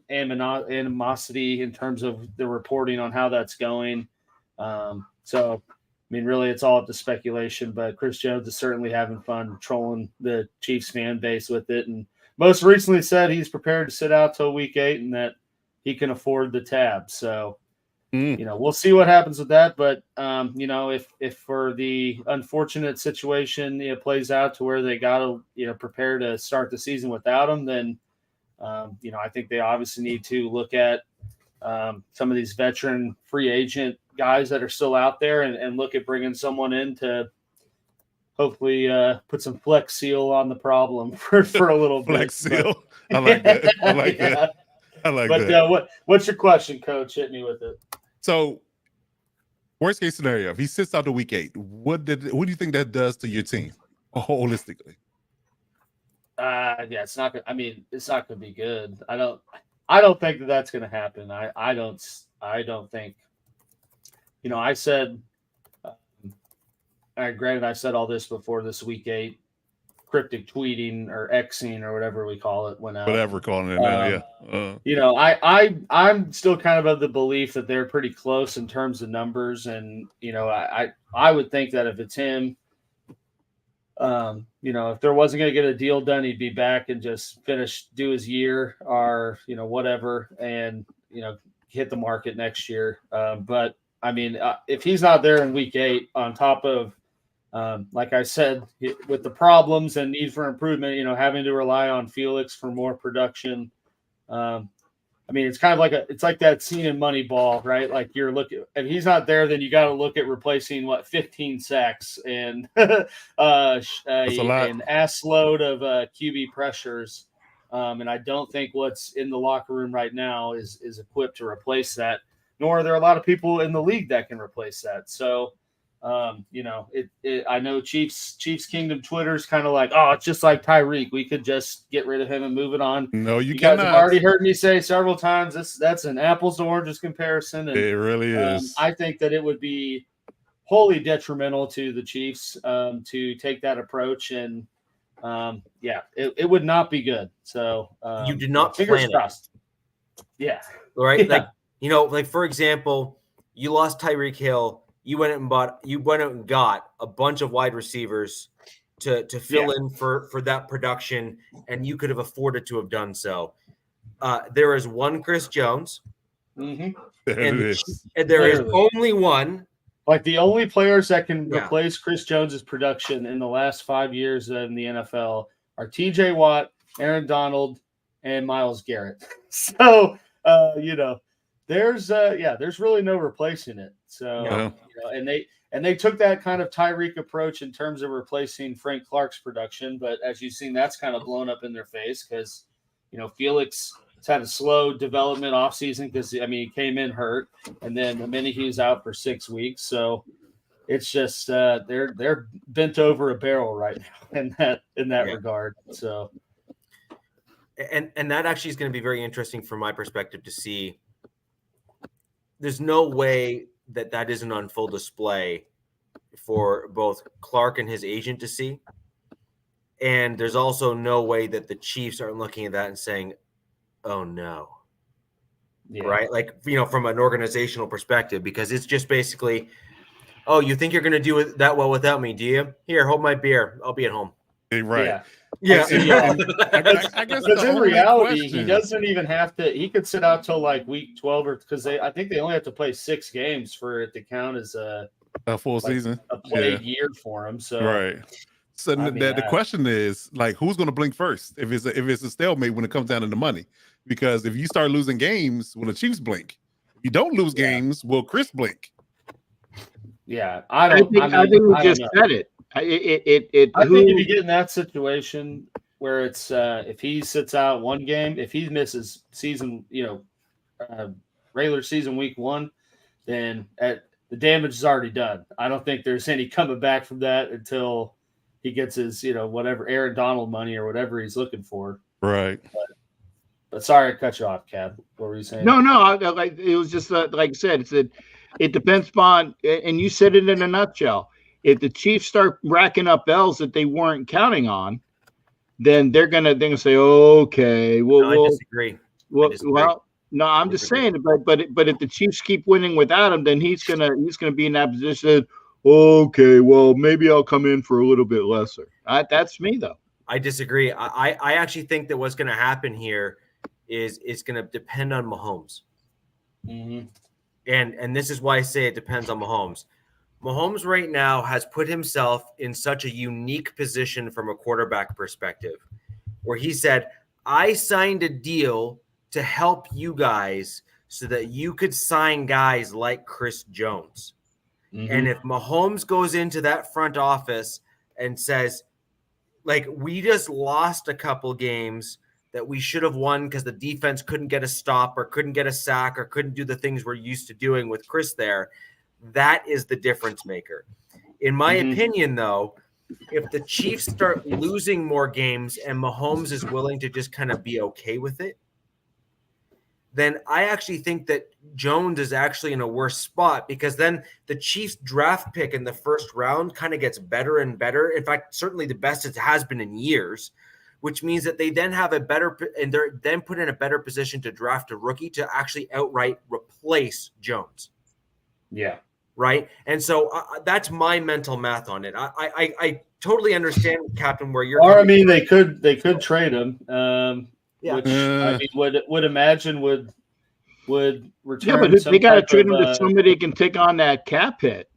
animosity in terms of the reporting on how that's going. So, really, it's all up to speculation. But Chris Jones is certainly having fun trolling the Chiefs fan base with it, and most recently said he's prepared to sit out till week 8 and that he can afford the tab. So. We'll see what happens with that. But, if for the unfortunate situation, it plays out to where they got to, prepare to start the season without him, then, I think they obviously need to look at some of these veteran free agent guys that are still out there and look at bringing someone in to hopefully put some Flex Seal on the problem for a little bit. Flex Seal. I like that. I like that. But what's your question, Coach? Hit me with it. So, worst case scenario, if he sits out to week 8, what do you think that does to your team holistically? it's not. I mean, it's not going to be good. I don't think that that's going to happen. I don't think. I said. Granted, I said all this before this week 8 cryptic tweeting or Xing or whatever we call it went out. Whatever calling it now, yeah. I'm still kind of the belief that they're pretty close in terms of numbers, and I would think that if it's him, if there wasn't going to get a deal done, he'd be back and just do his year or whatever, and hit the market next year. But I mean, if he's not there in week 8, on top of like I said, with the problems and need for improvement, having to rely on Felix for more production. I mean, it's kind of like that scene in Moneyball, right? Like if he's not there, then you got to look at replacing 15 sacks and an ass load of QB pressures. And I don't think what's in the locker room right now is equipped to replace that, nor are there a lot of people in the league that can replace that. So, I know Chiefs Kingdom Twitter's kind of like, oh, it's just like Tyreek. We could just get rid of him and move it on. No, you guys cannot. have already heard me say several times that's an apples to oranges comparison. And, it really is. I think that it would be wholly detrimental to the Chiefs to take that approach, and it would not be good. So you did not fingers plan crossed. it. Yeah. Right. Yeah. Like for example, you lost Tyreek Hill. You went out and got a bunch of wide receivers to fill in for that production, and you could have afforded to have done so. There is one Chris Jones, mm-hmm. and there is only one. Like the only players that can replace Chris Jones's production in the last 5 years in the NFL are T.J. Watt, Aaron Donald, and Myles Garrett. So there's really no replacing it. So and they took that kind of Tyreek approach in terms of replacing Frank Clark's production, but as you've seen, that's kind of blown up in their face because Felix has had a slow development offseason because he came in hurt, and then Amenahu's out for 6 weeks. So it's just they're bent over a barrel right now in that regard. So and that actually is going to be very interesting from my perspective to see. There's no way that isn't on full display for both Clark and his agent to see. And there's also no way that the Chiefs aren't looking at that and saying, oh no. Yeah. Right? Like, from an organizational perspective, because it's just basically, oh, you think you're going to do it that well without me, do you? Here, hold my beer. I'll be at home. Right. Yeah. I guess because in reality, he doesn't even have to. He could sit out till like week 12, or because I think they only have to play 6 games for it to count as a full season, a played year for him. So right. So the question is, like, who's going to blink first if it's a stalemate when it comes down to the money? Because if you start losing games, will the Chiefs blink? If you don't lose games, will Chris blink? Yeah, I think we just said it. I think if you get in that situation where it's if he sits out one game, if he misses season, regular season week 1, then the damage is already done. I don't think there's any coming back from that until he gets his, whatever Aaron Donald money or whatever he's looking for. Right. But sorry I cut you off, Cab. What were you saying? No, it was just like I said. It depends upon, and you said it in a nutshell. If the Chiefs start racking up L's that they weren't counting on, then they're gonna say, okay, I disagree. Well, no, I'm just saying, but if the Chiefs keep winning without him, then he's gonna be in that position. Okay, well, maybe I'll come in for a little bit lesser. That's me though. I disagree. I actually think that what's going to happen here is it's going to depend on Mahomes. Mm-hmm. And this is why I say it depends on Mahomes. Mahomes right now has put himself in such a unique position from a quarterback perspective, where he said, I signed a deal to help you guys so that you could sign guys like Chris Jones. Mm-hmm. And if Mahomes goes into that front office and says, like, we just lost a couple games that we should have won because the defense couldn't get a stop or couldn't get a sack or couldn't do the things we're used to doing with Chris there, that is the difference maker. In my opinion, though, if the Chiefs start losing more games and Mahomes is willing to just kind of be okay with it, then I actually think that Jones is actually in a worse spot, because then the Chiefs draft pick in the first round kind of gets better and better. In fact, certainly the best it has been in years, which means that they then have a better, and they're then put in a better position to draft a rookie to actually outright replace Jones. Yeah. Right. And so that's my mental math on it. I totally understand, Captain, where you're. Or I mean, they could trade him. Yeah. Which I mean, would imagine would return. Yeah, but they got to trade him to somebody that can take on that cap hit.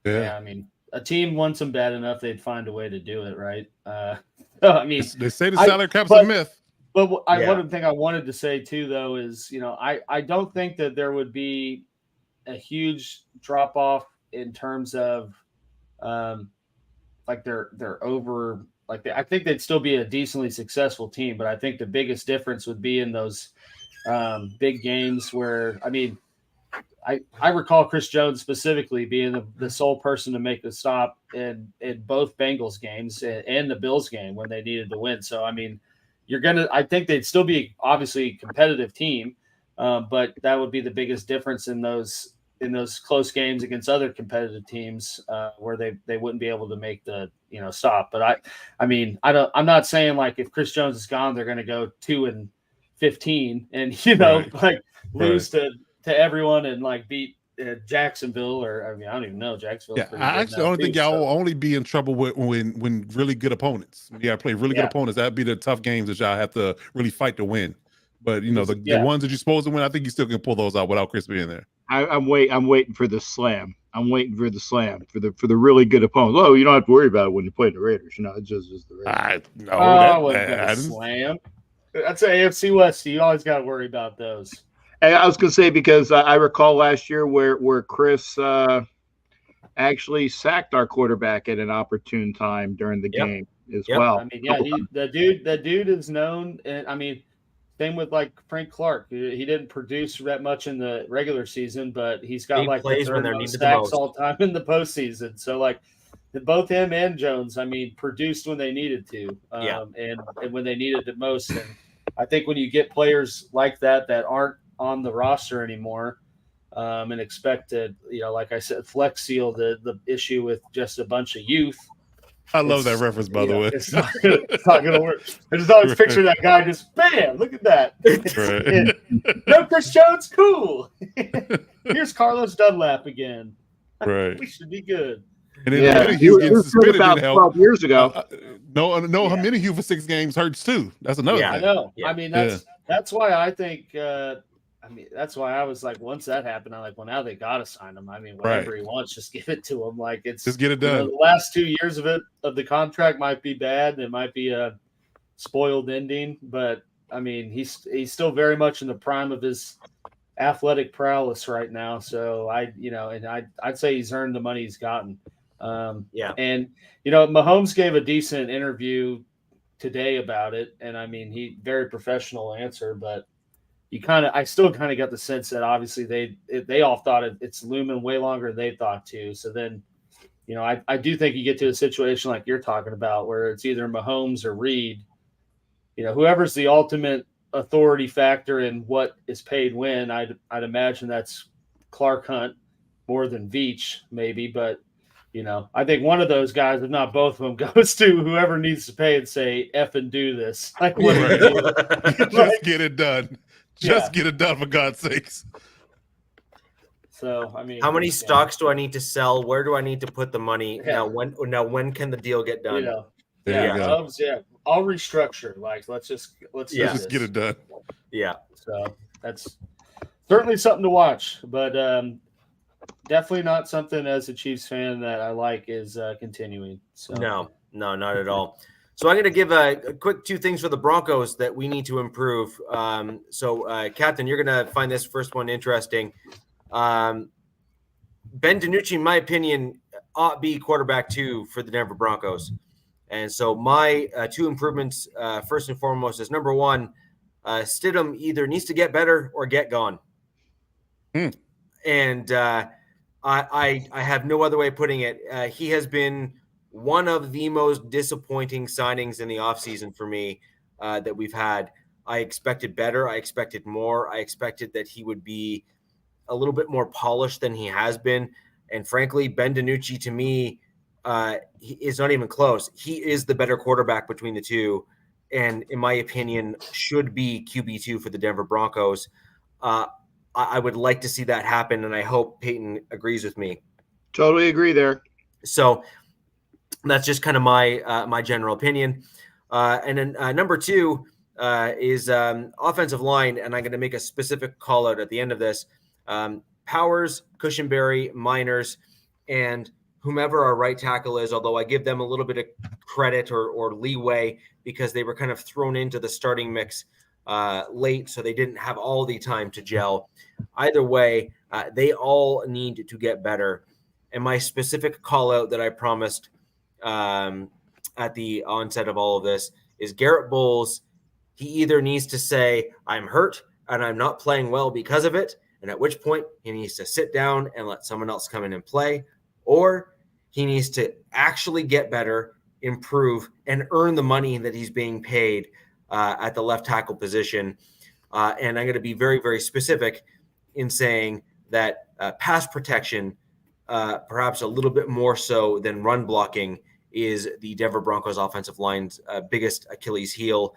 Yeah, I mean, a team wants him bad enough, they'd find a way to do it, right? I mean, they say the salary cap's a myth. But one thing I wanted to say too, though, is I don't think that there would be a huge drop off in terms of like they're over. Like I think they'd still be a decently successful team, but I think the biggest difference would be in those big games where, I mean, I recall Chris Jones specifically being the sole person to make the stop in both Bengals games and the Bills game when they needed to win. So, I mean, I think they'd still be obviously a competitive team, but that would be the biggest difference in those close games against other competitive teams where they wouldn't be able to make the stop. But I'm not saying like if Chris Jones is gone, they're going to go 2-15 and lose to everyone and like beat Jacksonville, or I mean I don't even know Jacksonville. Yeah, I actually only think y'all will only be in trouble when really good opponents. You got to play really good opponents. That'd be the tough games that y'all have to really fight to win. But the ones that you're supposed to win, I think you still can pull those out without Chris being there. I'm waiting for the slam. I'm waiting for the slam for the really good opponents. Oh, you don't have to worry about it when you play the Raiders. It's just the Raiders. Slam. That's an AFC West. You always got to worry about those. And I was going to say, because I recall last year where Chris actually sacked our quarterback at an opportune time during the game as well. I mean, the dude is known, and I mean, same with like Frank Clark. He didn't produce that much in the regular season, but he's got like the third most sacks all time in the postseason. So like both him and Jones, I mean, produced when they needed to, and when they needed it most. And I think when you get players like that aren't on the roster anymore, and expect to, like I said, flex seal the issue with just a bunch of youth. I love that reference, by the way. It's not going to work. I just always picture that guy just, bam, look at that. Right. No Chris Jones, cool. Here's Carlos Dunlap again. Right. We should be good. And then he was suspended about 12 years ago. Minihue for 6 games hurts too. That's another thing. I know. Yeah. I mean, that's why I think that's why I was like, once that happened, I'm like, well, now they got to sign him. I mean, whatever he wants, just give it to him. Like, it's just get it done. The last 2 years of the contract might be bad. It might be a spoiled ending, but I mean, he's still very much in the prime of his athletic prowess right now. So I'd say he's earned the money he's gotten. And Mahomes gave a decent interview today about it, and I mean, he very professional answer, but I still kind of got the sense that obviously they all thought it's looming way longer than they thought too. So then, I do think you get to a situation like you're talking about where it's either Mahomes or Reed, whoever's the ultimate authority factor in what is paid when. I'd imagine that's Clark Hunt more than Veach maybe, but I think one of those guys, if not both of them, goes to whoever needs to pay and say, F and do this. Like, what do you do? Just get it done. Just get it done, for God's sakes. So, I mean, how many stocks do I need to sell? Where do I need to put the money? Yeah. When can the deal get done? I'll restructure. Like, let's just get it done. Yeah. So that's certainly something to watch, but definitely not something as a Chiefs fan that I like is continuing. So no, not at all. So I'm going to give a quick 2 things for the Broncos that we need to improve. Captain, you're going to find this first one interesting. Ben DiNucci, in my opinion, ought to be quarterback 2 for the Denver Broncos. And so my 2 improvements, first and foremost, is number 1, Stidham either needs to get better or get gone. And I have no other way of putting it. He has been one of the most disappointing signings in the offseason for me that we've had. I expected better. I expected more. I expected that he would be a little bit more polished than he has been. And frankly, Ben DiNucci, to me, he is not even close. He is the better quarterback between the two, and in my opinion, should be QB2 for the Denver Broncos. I would like to see that happen, and I hope Peyton agrees with me. Totally agree there. So that's just kind of my general opinion. And then number two is offensive line, and I'm going to make a specific call out at the end of this. Powers, Cushenberry, Miners, and whomever our right tackle is, although I give them a little bit of credit or leeway because they were kind of thrown into the starting mix late, so they didn't have all the time to gel. Either way, they all need to get better. And my specific call out that I promised at the onset of all of this is Garrett Bowles. He either needs to say, I'm hurt and I'm not playing well because of it, and at which point he needs to sit down and let someone else come in and play, or he needs to actually get better, improve, and earn the money that he's being paid at the left tackle position. And I'm going to be very, very specific in saying that pass protection, perhaps a little bit more so than run blocking, is the Denver Broncos offensive line's biggest Achilles heel,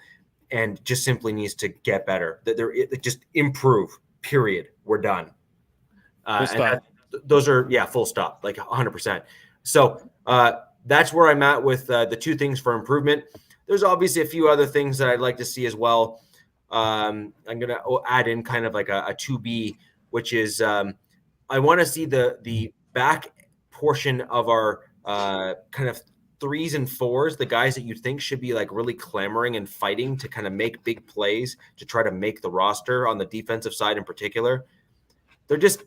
and just simply needs to get better. That just improve. Period. We're done. Those are full stop, like 100%. So that's where I'm at with the two things for improvement. There's obviously a few other things that I'd like to see as well. I'm going to add in kind of like a 2B, which is I want to see the back portion of our kind of 3s and 4s, the guys that you think should be like really clamoring and fighting to kind of make big plays to try to make the roster on the defensive side in particular. They're just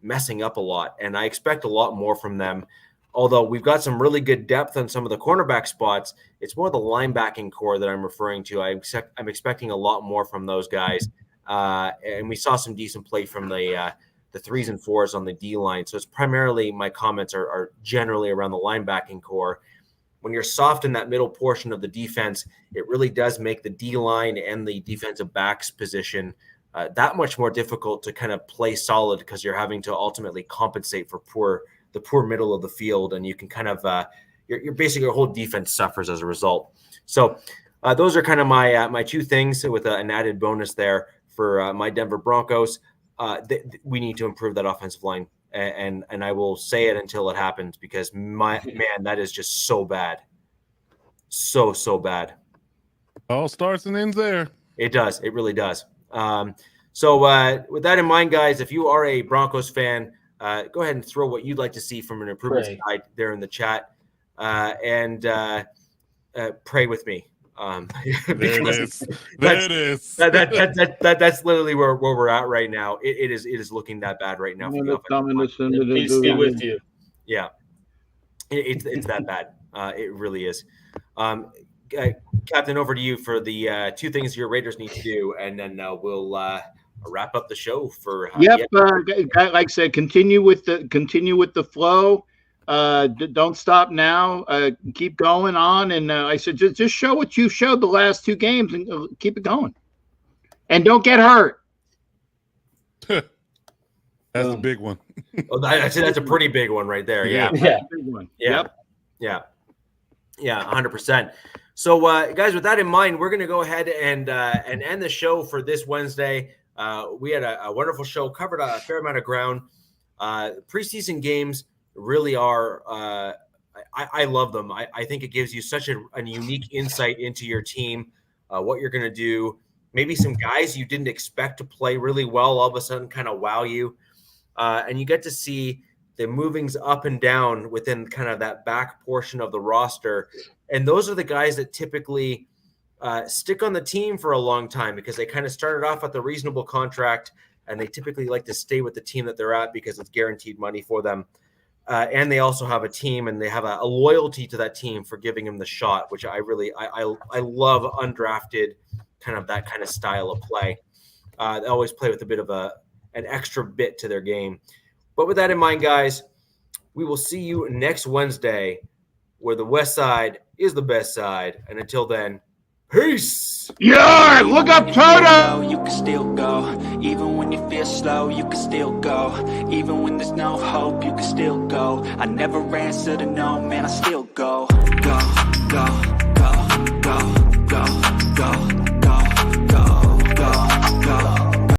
messing up a lot, and I expect a lot more from them. Although we've got some really good depth on some of the cornerback spots, it's more the linebacking core that I'm referring to. I'm expecting a lot more from those guys, and we saw some decent play from the 3s and 4s on the D line. So it's primarily my comments are generally around the linebacking core. When you're soft in that middle portion of the defense, it really does make the D line and the defensive backs position that much more difficult to kind of play solid, because you're having to ultimately compensate for the poor middle of the field, and you can kind of your basically your whole defense suffers as a result. So those are kind of my two things with an added bonus there for my Denver Broncos. We need to improve that offensive line, and I will say it until it happens, because man, that is just so bad, so bad. All starts and ends there. It does. It really does. So with that in mind, guys, if you are a Broncos fan, go ahead and throw what you'd like to see from an improvement side there in the chat, and pray with me. There it is. There it is. That's literally where we're at right now. It is looking that bad right now. Please be with you. Yeah, it's that bad. It really is. Captain, over to you for the two things your Raiders need to do, and then we'll wrap up the show for. Like I said, continue with the flow. Don't stop now. Keep going on, and I said just show what you showed the last two games, and keep it going, and don't get hurt. That's a big one. That's a pretty big one right there. Yeah. Big one. Yeah. 100%. So, guys, with that in mind, we're going to go ahead and end the show for this Wednesday. We had a wonderful show, covered a fair amount of ground. Preseason games really are I love them. I think it gives you such a unique insight into your team, what you're going to do. Maybe some guys you didn't expect to play really well all of a sudden kind of wow you, and you get to see the movings up and down within kind of that back portion of the roster. And those are the guys that typically stick on the team for a long time, because they kind of started off with a reasonable contract, and they typically like to stay with the team that they're at because it's guaranteed money for them. And they also have a team, and they have a loyalty to that team for giving them the shot, which I love undrafted kind of that kind of style of play. They always play with a bit of an extra bit to their game. But with that in mind, guys, we will see you next Wednesday where the West Side is the best side. And until then, peace. Yeah, look up Toto. You can still go, even when you feel slow, you can still go, even when there's no hope, you can still go. I never answer to no, man, I still go, go, go, go, go, go, go.